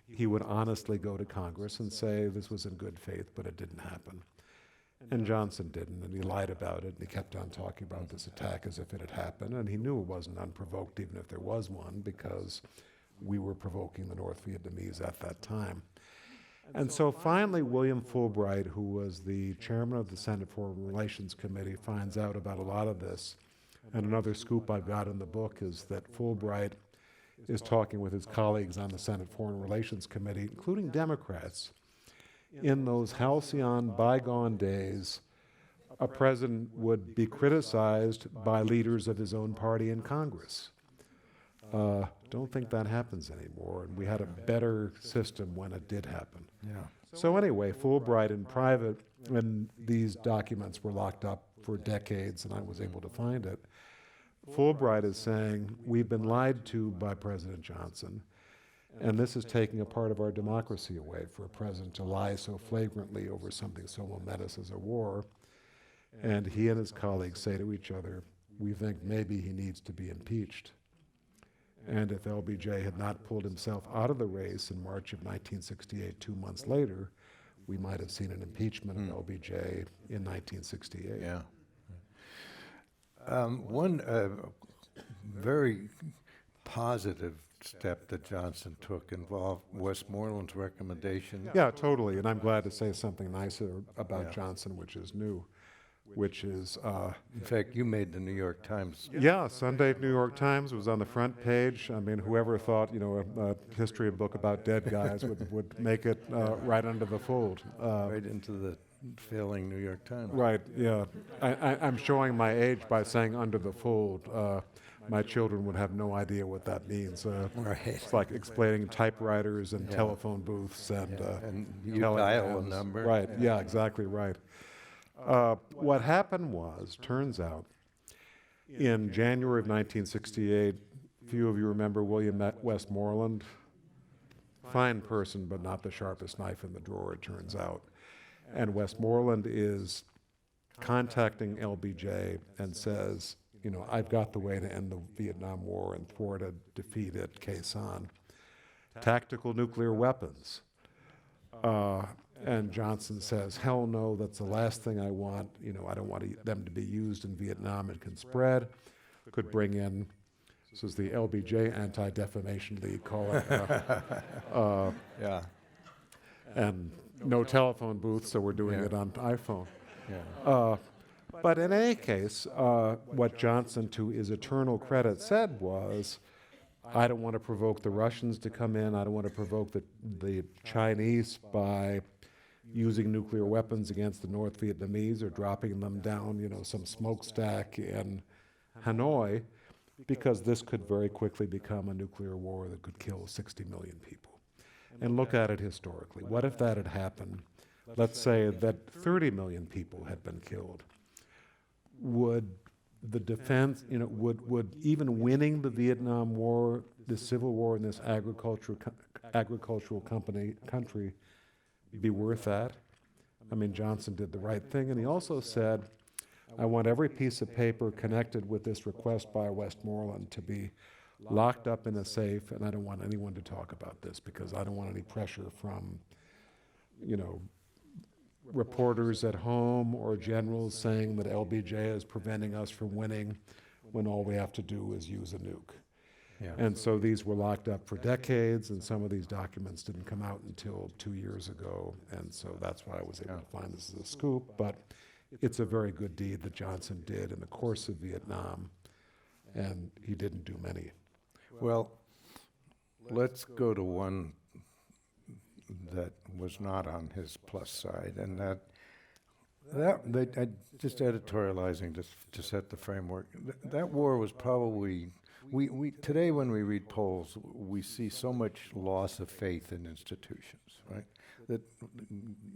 he would honestly go to Congress and say this was in good faith, but it didn't happen. And Johnson didn't, and he lied about it, and he kept on talking about this attack as if it had happened, and he knew it wasn't unprovoked even if there was one, because we were provoking the North Vietnamese at that time. And so finally, William Fulbright, who was the chairman of the Senate Foreign Relations Committee, finds out about a lot of this. And another scoop I've got in the book is that Fulbright is talking with his colleagues on the Senate Foreign Relations Committee, including Democrats. In those halcyon bygone days, a president would be criticized by leaders of his own party in Congress. Don't think that happens anymore, and we had a better system when it did happen. Yeah. So anyway, Fulbright in private, and these documents were locked up for decades, and I was able to find it. Fulbright is saying, we've been lied to by President Johnson, and this is taking a part of our democracy away for a president to lie so flagrantly over something so momentous as a war. And he and his colleagues say to each other, we think maybe he needs to be impeached. And if LBJ had not pulled himself out of the race in March of 1968, 2 months later, we might have seen an impeachment of LBJ in 1968. Yeah. One very positive step that Johnson took involved Westmoreland's recommendation. Yeah, totally. And I'm glad to say something nicer about Yeah. Johnson, which is new, which is, In fact, you made the New York Times. yeah, Sunday New York Times was on the front page. I mean, whoever thought, a history book about dead guys would make it right under the fold. Right into the failing New York Times. Right, yeah. I'm showing my age by saying under the fold. My children would have no idea what that means. Right. It's like explaining typewriters and Yeah. telephone booths and, And you telegrams. dial a number. Right, yeah, exactly right. What happened was, turns out, In January of 1968, few of you remember William Westmoreland. Fine person, but not the sharpest knife in the drawer, it turns out. And Westmoreland is contacting LBJ and says, you know, I've got the way to end the Vietnam War and thwart a defeat at Khe Sanh. Tactical nuclear weapons. And Johnson says, hell no, that's the last thing I want. You know, I don't want them to be used in Vietnam. It can spread, could bring in, this is the LBJ Anti-Defamation League, call it. Yeah. And no telephone booth, so we're doing Yeah. it on iPhone. Yeah. But in any case, what Johnson, to his eternal credit, said was, I don't want to provoke the Russians to come in. I don't want to provoke the Chinese by using nuclear weapons against the North Vietnamese or dropping them down, you know, some smokestack in Hanoi, because this could very quickly become a nuclear war that could kill 60 million people. And look at it historically. What if that had happened? Let's say that 30 million people had been killed. Would the defense, you know, would even winning the Vietnam War, the Civil War in this agricultural country be worth that? I mean, Johnson did the right thing, and he also said, I want every piece of paper connected with this request by Westmoreland to be locked up in a safe, and I don't want anyone to talk about this because I don't want any pressure from, you know, reporters at home or generals saying that LBJ is preventing us from winning when all we have to do is use a nuke. Yeah. And so these were locked up for decades, and some of these documents didn't come out until 2 years ago, and so that's why I was able to find this as a scoop. But it's a very good deed that Johnson did in the course of Vietnam, and he didn't do many. Well, let's go to one that was not on his plus side, and I just editorializing to set the framework. That war was probably we today when we read polls, we see so much loss of faith in institutions, right? That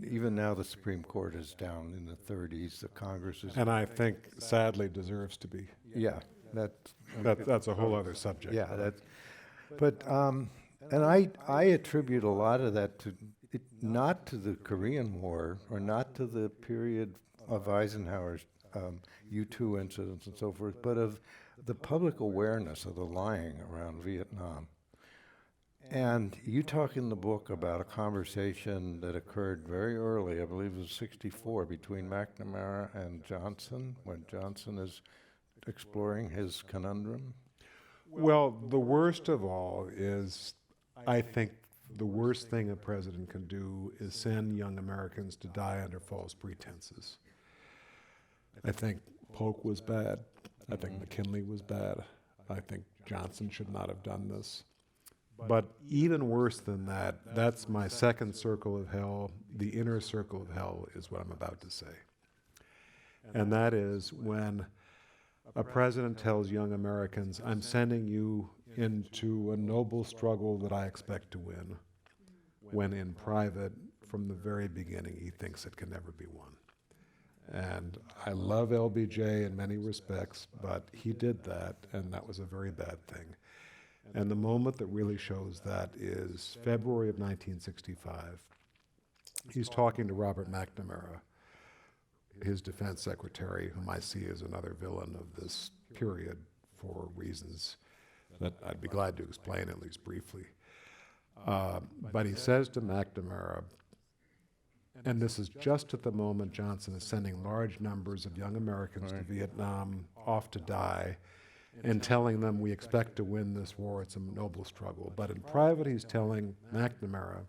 even now the Supreme Court is down in the 30s. The Congress is, And I think sadly deserves to be. yeah, That's a whole other subject. yeah, but and I attribute a lot of that to it, not to the Korean War or not to the period of Eisenhower's U-2 incidents and so forth, but of the public awareness of the lying around Vietnam. And you talk in the book about a conversation that occurred very early, I believe it was 64, between McNamara and Johnson, when Johnson is exploring his conundrum. Well, the worst of all is, I think the worst thing a president can do is send young Americans to die under false pretenses. I think Polk was bad. I think McKinley was bad. I think Johnson should not have done this. But even worse than that, that's my second circle of hell. The inner circle of hell is what I'm about to say. And that is when a president tells young Americans, I'm sending you into a noble struggle that I expect to win, when in private, from the very beginning, he thinks it can never be won. And I love LBJ in many respects, but he did that, and that was a very bad thing. And the moment that really shows that is February of 1965. He's talking to Robert McNamara, his defense secretary, whom I see as another villain of this period for reasons that I'd be glad to explain, at least briefly. But he says to McNamara, and this is just at the moment Johnson is sending large numbers of young Americans to Vietnam off to die and telling them we expect to win this war, it's a noble struggle. But in private he's telling McNamara,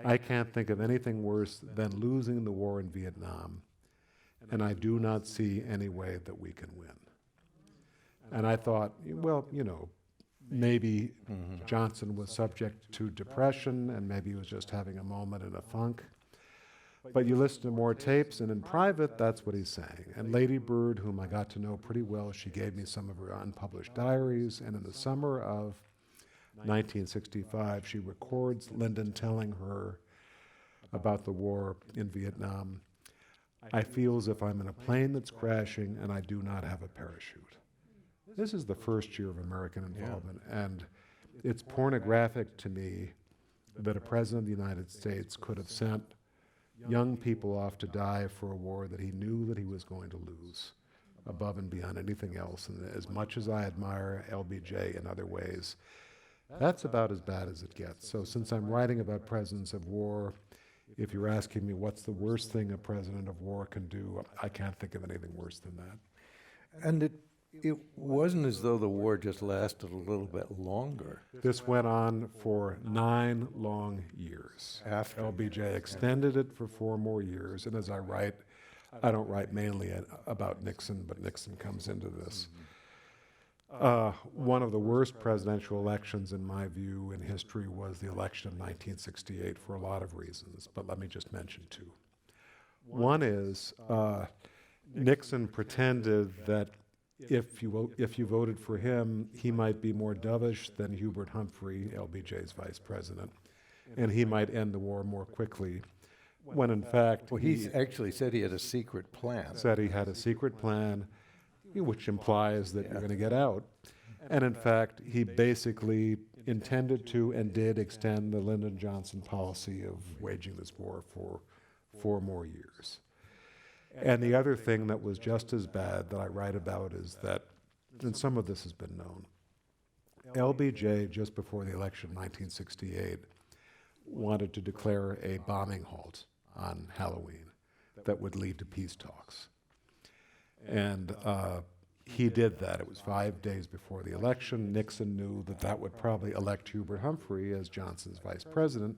I can't think of anything worse than losing the war in Vietnam, and I do not see any way that we can win. And I thought, well, you know, maybe Johnson was subject to depression and maybe he was just having a moment in a funk. But you listen to more tapes, and in private, that's what he's saying. And Lady Bird, whom I got to know pretty well, she gave me some of her unpublished diaries, and in the summer of 1965, she records Lyndon telling her about the war in Vietnam. I feel as if I'm in a plane that's crashing and I do not have a parachute. This is the first year of American involvement, and it's pornographic to me that a president of the United States could have sent young people off to die for a war that he knew that he was going to lose, above and beyond anything else. And as much as I admire LBJ in other ways, that's about as bad as it gets. So since I'm writing about presidents of war, if you're asking me what's the worst thing a president of war can do, I can't think of anything worse than that. And it wasn't as though the war just lasted a little bit longer. This went on for 9 long years. After. LBJ extended it for 4 more years, and as I write, I don't write mainly about Nixon, but Nixon comes into this. One of the worst presidential elections, in my view, in history was the election of 1968 for a lot of reasons, but let me just mention 2. One is Nixon pretended that if you voted for him, he might be more dovish than Hubert Humphrey, LBJ's vice president, and he might end the war more quickly, when in fact Well, he actually said he had a secret plan. said he had a secret plan, which implies that you're going to get out. And in fact, he basically intended to and did extend the Lyndon Johnson policy of waging this war for 4 more years. And the other thing that was just as bad that I write about is that, and some of this has been known, LBJ, just before the election of 1968, wanted to declare a bombing halt on Halloween that would lead to peace talks. And he did that. It was 5 days before the election. Nixon knew that that would probably elect Hubert Humphrey as Johnson's vice president,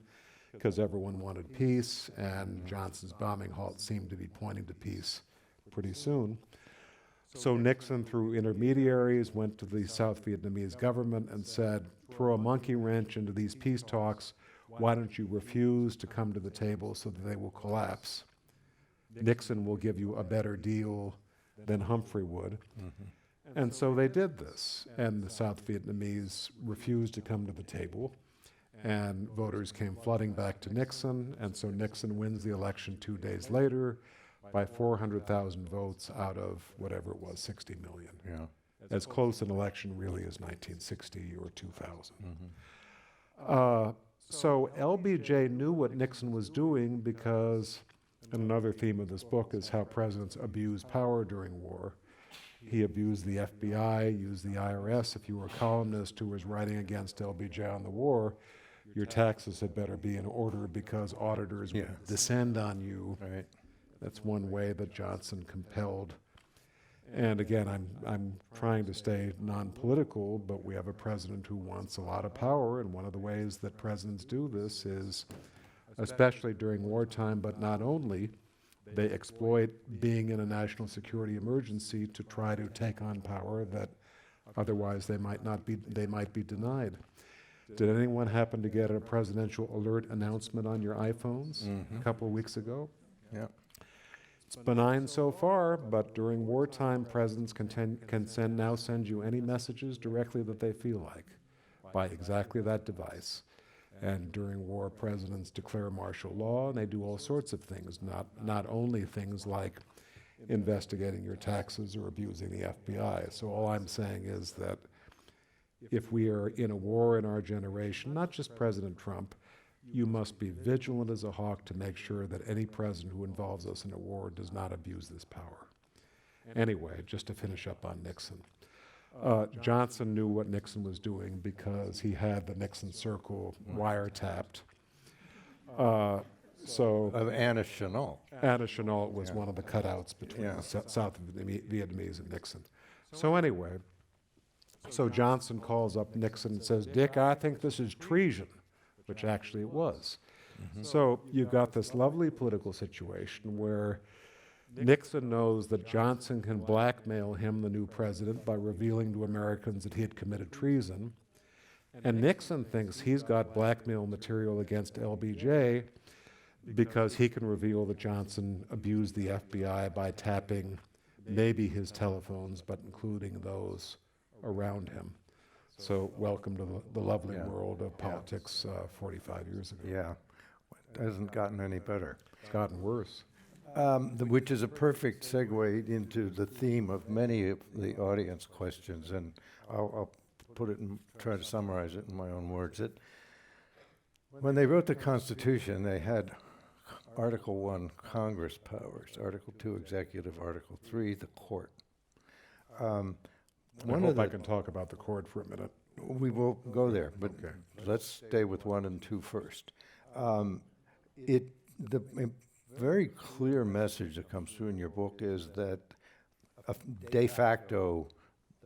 because everyone wanted peace, and Johnson's bombing halt seemed to be pointing to peace pretty soon. So Nixon, through intermediaries, went to the South Vietnamese government and said, throw a monkey wrench into these peace talks. Why don't you refuse to come to the table so that they will collapse? Nixon will give you a better deal than Humphrey would. And so they did this, and the South Vietnamese refused to come to the table, and voters came flooding back to Nixon, and so Nixon wins the election 2 days later by 400,000 votes out of whatever it was, 60 million. Yeah. As close an election really as 1960 or 2000. So LBJ knew what Nixon was doing because, and another theme of this book is how presidents abuse power during war. He abused the FBI, used the IRS. If you were a columnist who was writing against LBJ on the war, your taxes had better be in order because auditors would descend on you. Right. That's one way that Johnson compelled. And again, I'm trying to stay non-political, but we have a president who wants a lot of power, and one of the ways that presidents do this is, especially during wartime, but not only, they exploit being in a national security emergency to try to take on power that otherwise they might be denied. Did anyone happen to get a presidential alert announcement on your iPhones a couple of weeks ago? Yeah. It's benign so far, but during wartime, presidents can now send you any messages directly that they feel like by exactly that device. And during war, presidents declare martial law, and they do all sorts of things, not only things like investigating your taxes or abusing the FBI. So all I'm saying is that if we are in a war in our generation, not just President Trump, you must be vigilant as a hawk to make sure that any president who involves us in a war does not abuse this power. Anyway, just to finish up on Nixon. Johnson knew what Nixon was doing because he had the Nixon Circle wiretapped. Of Anna Chennault. Anna Chennault was one of the cutouts between the South Vietnamese and Nixon. So anyway, so Johnson calls up Nixon and says, Dick, I think this is treason, which actually it was. So you've got this lovely political situation where Nixon knows that Johnson can blackmail him, the new president, by revealing to Americans that he had committed treason. And Nixon thinks he's got blackmail material against LBJ because he can reveal that Johnson abused the FBI by tapping maybe his telephones, but including those around him. So welcome to the lovely world of politics 45 years ago. Yeah. It hasn't gotten any better. It's gotten worse. Which is a perfect segue into the theme of many of the audience questions, and I'll put it and try to summarize it in my own words. When they wrote the Constitution, they had Article 1, Congress powers, Article 2, executive, Article 3, the court. I hope I can talk about the court for a minute. We will go there, but Okay. let's stay with 1 and 2 first. The very clear message that comes through in your book is that de facto,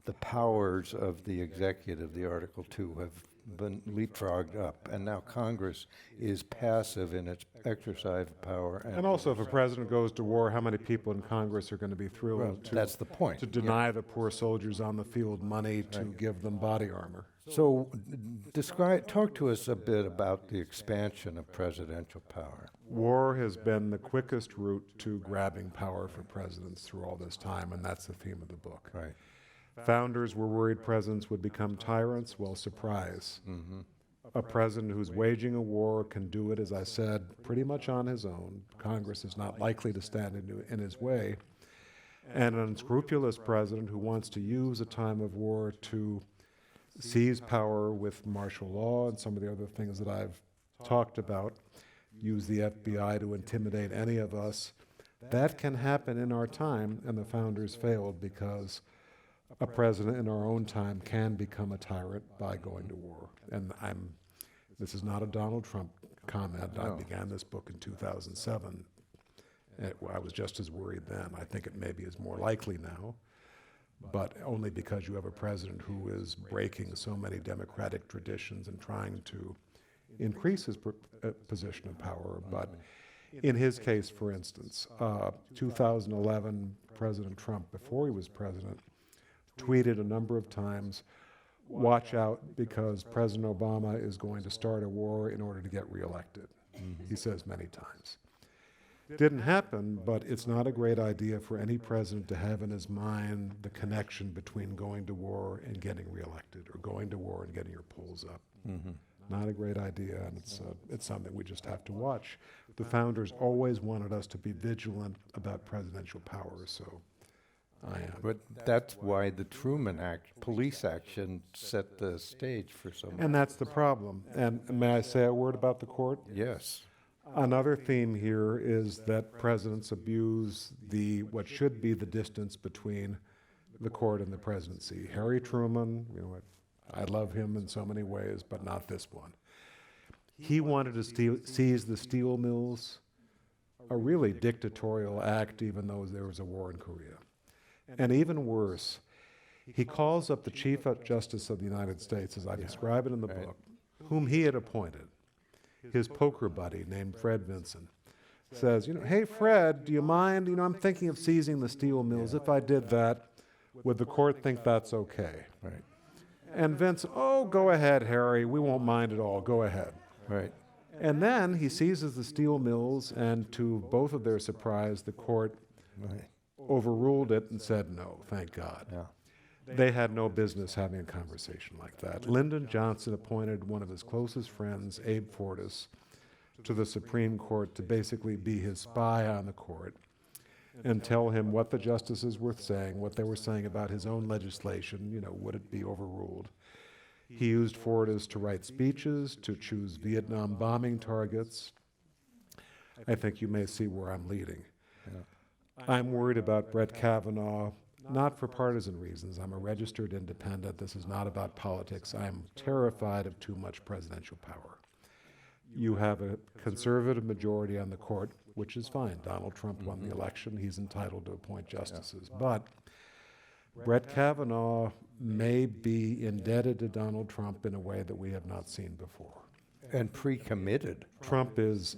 the powers of the executive, the Article 2, have been leapfrogged up, and now Congress is passive in its exercise of power. And also, if a president goes to war, how many people in Congress are going to be thrilled Well, to, that's the point. to deny the poor soldiers on the field money to give them body armor? So, talk to us a bit about the expansion of presidential power. War has been the quickest route to grabbing power for presidents through all this time, and that's the theme of the book. Right. Founders were worried presidents would become tyrants. Well, surprise. A president who's waging a war can do it, as I said, pretty much on his own. Congress is not likely to stand in his way. And an unscrupulous president who wants to use a time of war to seize power with martial law and some of the other things that I've talked about, use the FBI to intimidate any of us, that can happen in our time, and the founders failed because a president in our own time can become a tyrant by going to war. And this is not a Donald Trump comment. I began this book in 2007. I was just as worried then. I think it maybe is more likely now, but only because you have a president who is breaking so many democratic traditions and trying to increase his position of power. But in his case, for instance, 2011, President Trump, before he was president, tweeted a number of times, "Watch out because President Obama is going to start a war in order to get reelected." He says many times. Didn't happen, but it's not a great idea for any president to have in his mind the connection between going to war and getting reelected, or going to war and getting your polls up. Not a great idea, and it's something we just have to watch. The founders always wanted us to be vigilant about presidential power, so I am. But that's why the Truman Act, police action, set the stage for some. And that's the problem. And may I say a word about the court? Yes. Another theme here is that presidents abuse what should be the distance between the court and the presidency. Harry Truman, I love him in so many ways, but not this one. He wanted to seize the steel mills, a really dictatorial act, even though there was a war in Korea. And even worse, he calls up the Chief Justice of the United States, as I describe it in the book, whom he had appointed, his poker buddy named Fred Vinson. Says, "Hey, Fred, do you mind? I'm thinking of seizing the steel mills. If I did that, would the court think that's okay?" Right. And Vince, "Oh, go ahead, Harry. We won't mind at all. Go ahead." Right. And then he seizes the steel mills, and to both of their surprise, the court Right. overruled it and said no, thank God. Yeah. They had no business having a conversation like that. Lyndon Johnson appointed one of his closest friends, Abe Fortas, to the Supreme Court to basically be his spy on the court and tell him what the justices were saying, what they were saying about his own legislation, would it be overruled. He used Fortas to write speeches, to choose Vietnam bombing targets. I think you may see where I'm leading. Yeah. I'm worried about Brett Kavanaugh, not for partisan reasons. I'm a registered independent. This is not about politics. I'm terrified of too much presidential power. You have a conservative majority on the court, which is fine. Donald Trump won the election. He's entitled to appoint justices. But Brett Kavanaugh may be indebted to Donald Trump in a way that we have not seen before. And pre-committed. Trump is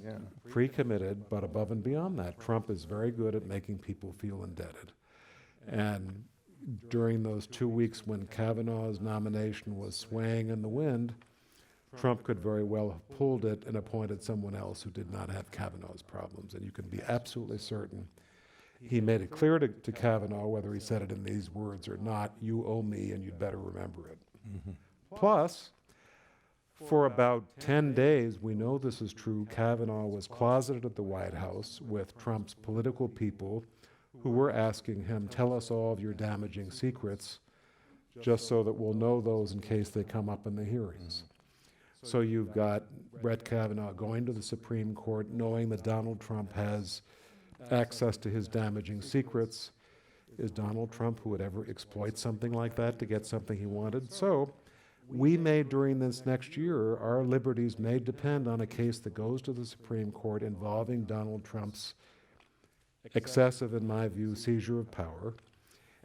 pre-committed, but above and beyond that, Trump is very good at making people feel indebted. And during those 2 weeks when Kavanaugh's nomination was swaying in the wind, Trump could very well have pulled it and appointed someone else who did not have Kavanaugh's problems. And you can be absolutely certain he made it clear to Kavanaugh, whether he said it in these words or not, "You owe me and you'd better remember it." Plus, For about 10 days, we know this is true, Kavanaugh was closeted at the White House with Trump's political people who were asking him, tell us all of your damaging secrets, just so that we'll know those in case they come up in the hearings. So you've got Brett Kavanaugh going to the Supreme Court knowing that Donald Trump has access to his damaging secrets. Is Donald Trump who would ever exploit something like that to get something he wanted? So we may, during this next year, our liberties may depend on a case that goes to the Supreme Court involving Donald Trump's excessive, in my view, seizure of power.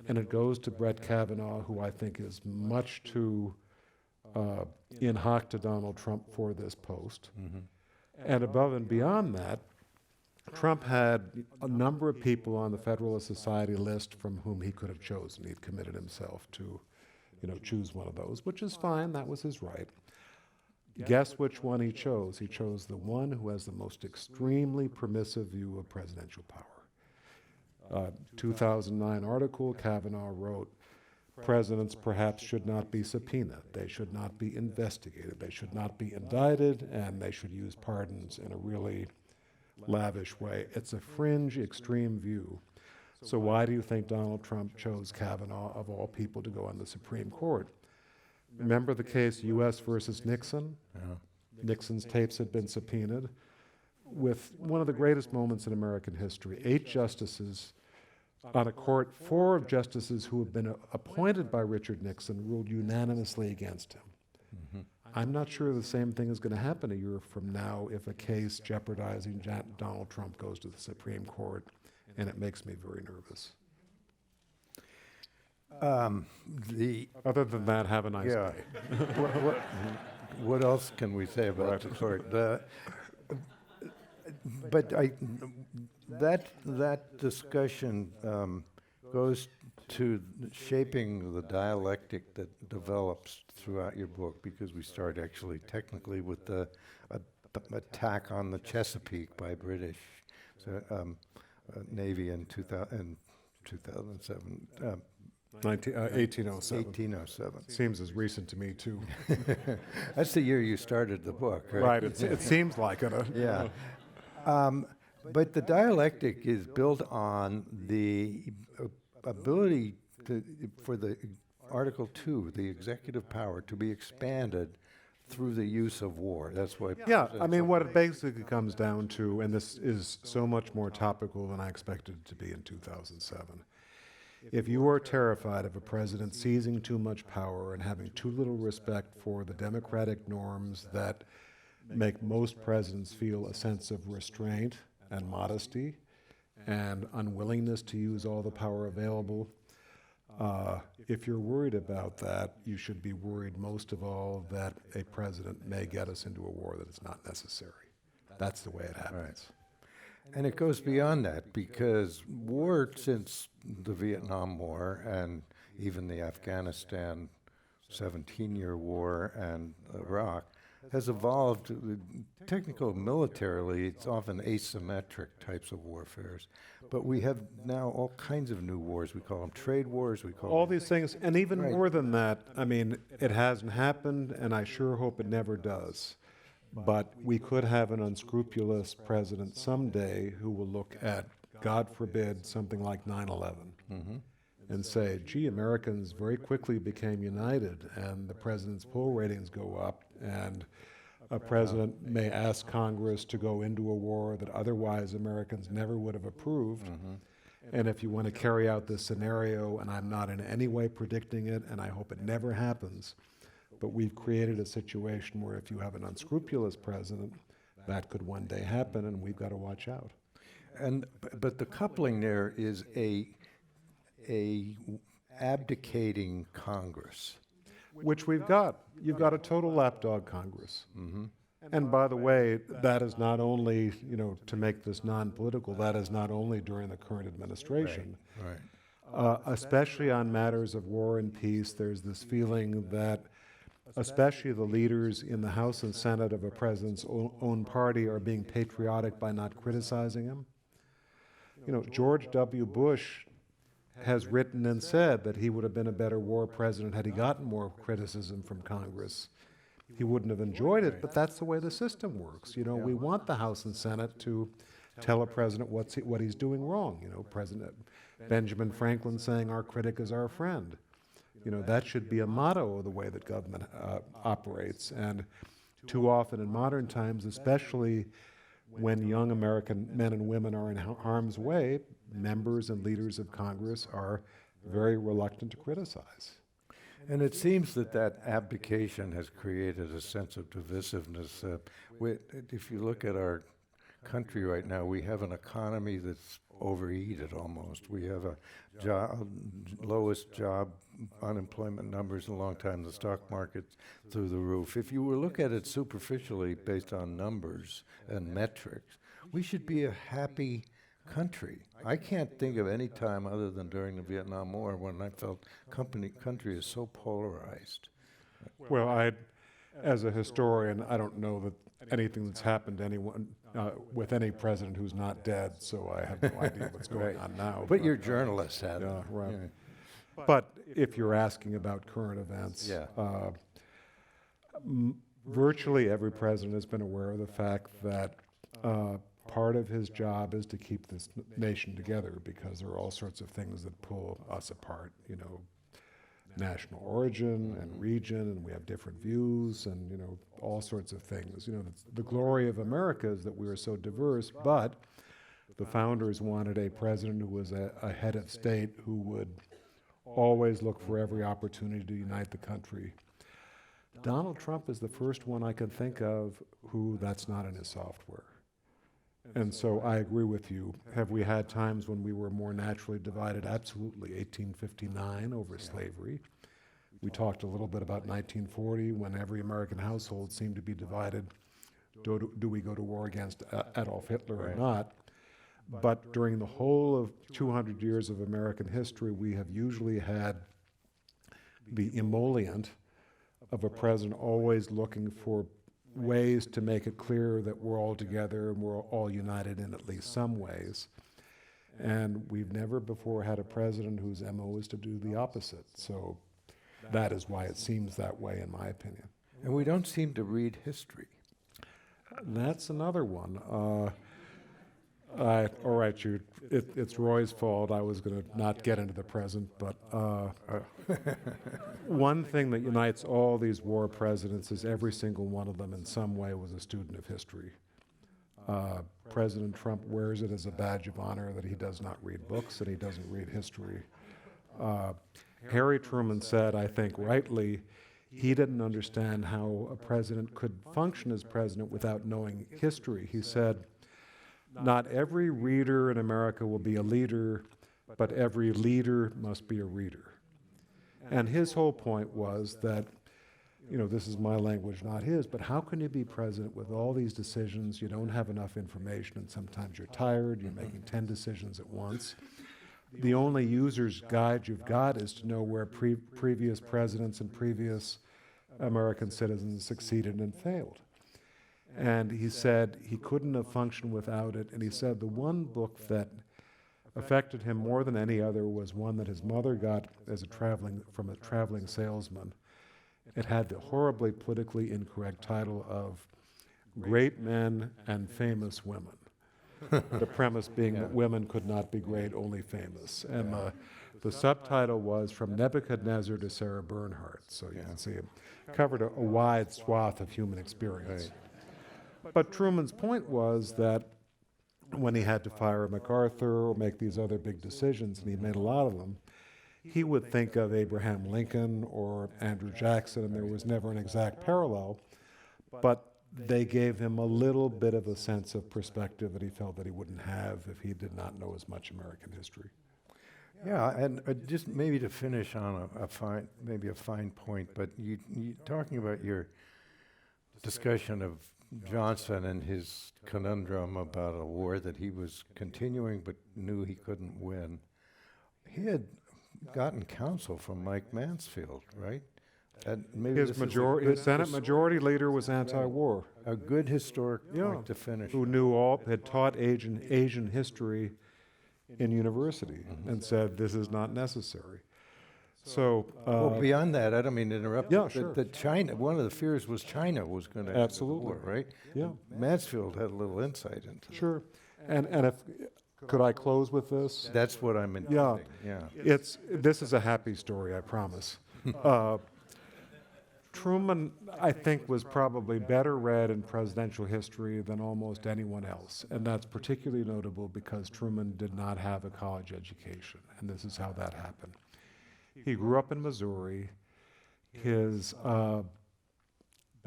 And it goes to Brett Kavanaugh, who I think is much too in hoc to Donald Trump for this post. And above and beyond that, Trump had a number of people on the Federalist Society list from whom he could have chosen. He'd committed himself to, choose one of those, which is fine. That was his right. Guess which one he chose? He chose the one who has the most extremely permissive view of presidential power. 2009 article, Kavanaugh wrote, presidents perhaps should not be subpoenaed. They should not be investigated. They should not be indicted, and they should use pardons in a really lavish way. It's a fringe, extreme view. So why do you think Donald Trump chose Kavanaugh, of all people, to go on the Supreme Court? Remember the case U.S. versus Nixon? Yeah. Nixon's tapes had been subpoenaed. With one of the greatest moments in American history, 8 justices on a court, 4 of justices who had been appointed by Richard Nixon ruled unanimously against him. I'm not sure the same thing is going to happen a year from now if a case jeopardizing Donald Trump goes to the Supreme Court, and it makes me very nervous. Other than that, have a nice Yeah. day. What else can we say about the court? But that discussion goes to shaping the dialectic that develops throughout your book, because we start actually technically with the attack on the Chesapeake by British Navy in 2007. 1807. 1807. Seems as recent to me, too. That's the year you started the book, right? Right, it seems like it. Yeah. But the dialectic is built on the ability for the Article 2, the executive power, to be expanded through the use of war. That's why. Yeah, I mean, what it basically comes down to, and this is so much more topical than I expected it to be in 2007. If you are terrified of a president seizing too much power and having too little respect for the democratic norms that make most presidents feel a sense of restraint and modesty and unwillingness to use all the power available, if you're worried about that, you should be worried most of all that a president may get us into a war that is not necessary. That's the way it happens. And it goes beyond that, because war, since the Vietnam War and even the Afghanistan 17-year war and Iraq, has evolved. Technical militarily, it's often asymmetric types of warfares. But we have now all kinds of new wars. We call them trade wars. We call All them these things, and even Right. more than that, I mean, it hasn't happened, and I sure hope it never does. But we could have an unscrupulous president someday who will look at, God forbid, something like 9/11 and say, gee, Americans very quickly became united, and the president's poll ratings go up, and a president may ask Congress to go into a war that otherwise Americans never would have approved. And if you want to carry out this scenario, and I'm not in any way predicting it, and I hope it never happens, but we've created a situation where if you have an unscrupulous president, that could one day happen, and we've got to watch out. But the coupling there is a abdicating Congress. Which we've got. You've got a total lapdog Congress. And by the way, that is not only, to make this non-political, that is not only during the current administration. Right. Especially on matters of war and peace, there's this feeling that especially the leaders in the House and Senate of a president's own party are being patriotic by not criticizing him. George W. Bush has written and said that he would have been a better war president had he gotten more criticism from Congress. He wouldn't have enjoyed it, but that's the way the system works. You know, we want the House and Senate to tell a president what he's doing wrong. You know, President Benjamin Franklin saying our critic is our friend. You know, that should be a motto of the way that government operates. And too often in modern times, especially when young American men and women are in harm's way, members and leaders of Congress are very reluctant to criticize. And it seems that that abdication has created a sense of divisiveness. If you look at our country right now, we have an economy that's overheated almost. We have a lowest job unemployment numbers in a long time. The stock market's through the roof. If you were to look at it superficially based on numbers and metrics, we should be a happy country. I can't think of any time other than during the Vietnam War when I felt country is so polarized. Well, as a historian, I don't know that anything that's happened to anyone with any president who's not dead, so I have no idea what's going on now. But your journalists have. Yeah, right. Yeah. But if you're asking about current events, Yeah. Virtually every president has been aware of the fact that part of his job is to keep this nation together, because there are all sorts of things that pull us apart, you know, national origin and region, and we have different views, and, you know, all sorts of things. You know, the glory of America is that we are so diverse, but the founders wanted a president who was a head of state who would always look for every opportunity to unite the country. Donald Trump is the first one I can think of who that's not in his software. And so I agree with you. Have we had times when we were more naturally divided? Absolutely. 1859 over slavery. We talked a little bit about 1940 when every American household seemed to be divided. Do we go to war against Adolf Hitler or not? But during the whole of 200 years of American history, we have usually had the emollient of a president always looking for ways to make it clear that we're all together and we're all united in at least some ways. And we've never before had a president whose MO is to do the opposite. So that is why it seems that way, in my opinion. And we don't seem to read history. That's another one. All right, it's Roy's fault. I was going to not get into the present, but one thing that unites all these war presidents is every single one of them in some way was a student of history. President Trump wears it as a badge of honor that he does not read books and he doesn't read history. Harry Truman said, I think rightly, he didn't understand how a president could function as president without knowing history. He said, not every reader in America will be a leader, but every leader must be a reader. And his whole point was that, you know, this is my language, not his, but how can you be president with all these decisions? You don't have enough information, and sometimes you're tired, you're making 10 decisions at once. The only user's guide you've got is to know where previous presidents and previous American citizens succeeded and failed. And he said he couldn't have functioned without it. And he said the one book that affected him more than any other was one that his mother got as from a traveling salesman. It had the horribly politically incorrect title of Great Men and Famous Women. The premise being that women could not be great, only famous. And the subtitle was From Nebuchadnezzar to Sarah Bernhardt. So you can see it covered a wide swath of human experience. But Truman's point was that when he had to fire MacArthur or make these other big decisions, and he made a lot of them, he would think of Abraham Lincoln or Andrew Jackson, and there was never an exact parallel, but they gave him a little bit of a sense of perspective that he felt that he wouldn't have if he did not know as much American history. Yeah, and just maybe to finish on a fine point, but you talking about your discussion of Johnson and his conundrum about a war that he was continuing but knew he couldn't win. He had gotten counsel from Mike Mansfield, right? And maybe His Senate Majority Leader was anti-war. A good historic point to finish. Who had taught Asian history in university and said this is not necessary. So, Well, beyond that, I don't mean to interrupt. Yeah, but sure. that China, one of the fears was China was going to enter the Absolutely. war, right? yeah, Mansfield had a little insight into that. sure. And if, could I close with this? That's what I'm intending. Yeah. This is a happy story, I promise. Truman, I think, was probably better read in presidential history than almost anyone else. And that's particularly notable because Truman did not have a college education. And this is how that happened. He grew up in Missouri. His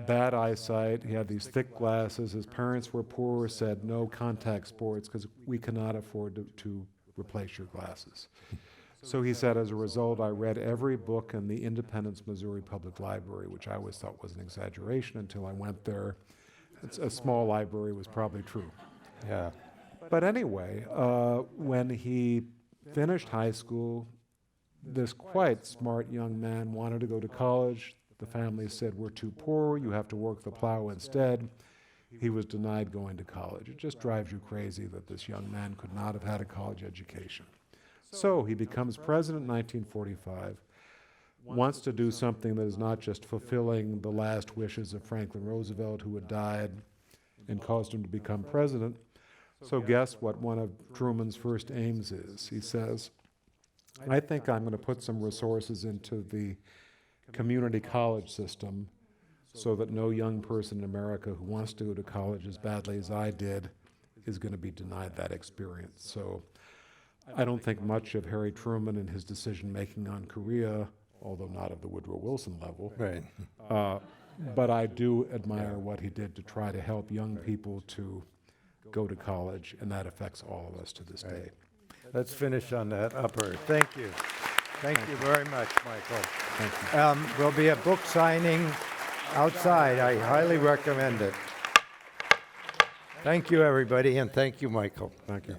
bad eyesight, he had these thick glasses. His parents were poor, said no contact sports because we cannot afford to replace your glasses. So he said, as a result, I read every book in the Independence, Missouri Public Library, which I always thought was an exaggeration until I went there. It's a small library, was probably true. Yeah. But anyway, when he finished high school, this quite smart young man wanted to go to college. The family said, we're too poor, you have to work the plow instead. He was denied going to college. It just drives you crazy that this young man could not have had a college education. So he becomes president in 1945, wants to do something that is not just fulfilling the last wishes of Franklin Roosevelt, who had died and caused him to become president. So guess what one of Truman's first aims is? He says, I think I'm going to put some resources into the community college system so that no young person in America who wants to go to college as badly as I did is going to be denied that experience. So I don't think much of Harry Truman and his decision-making on Korea, although not of the Woodrow Wilson level. Right. But I do admire what he did to try to help young people to go to college, and that affects all of us to this day. Let's finish on that upper. Thank you. Thank you very much, Michael. Thank you. There'll be a book signing outside. I highly recommend it. Thank you, everybody, and thank you, Michael. Thank you.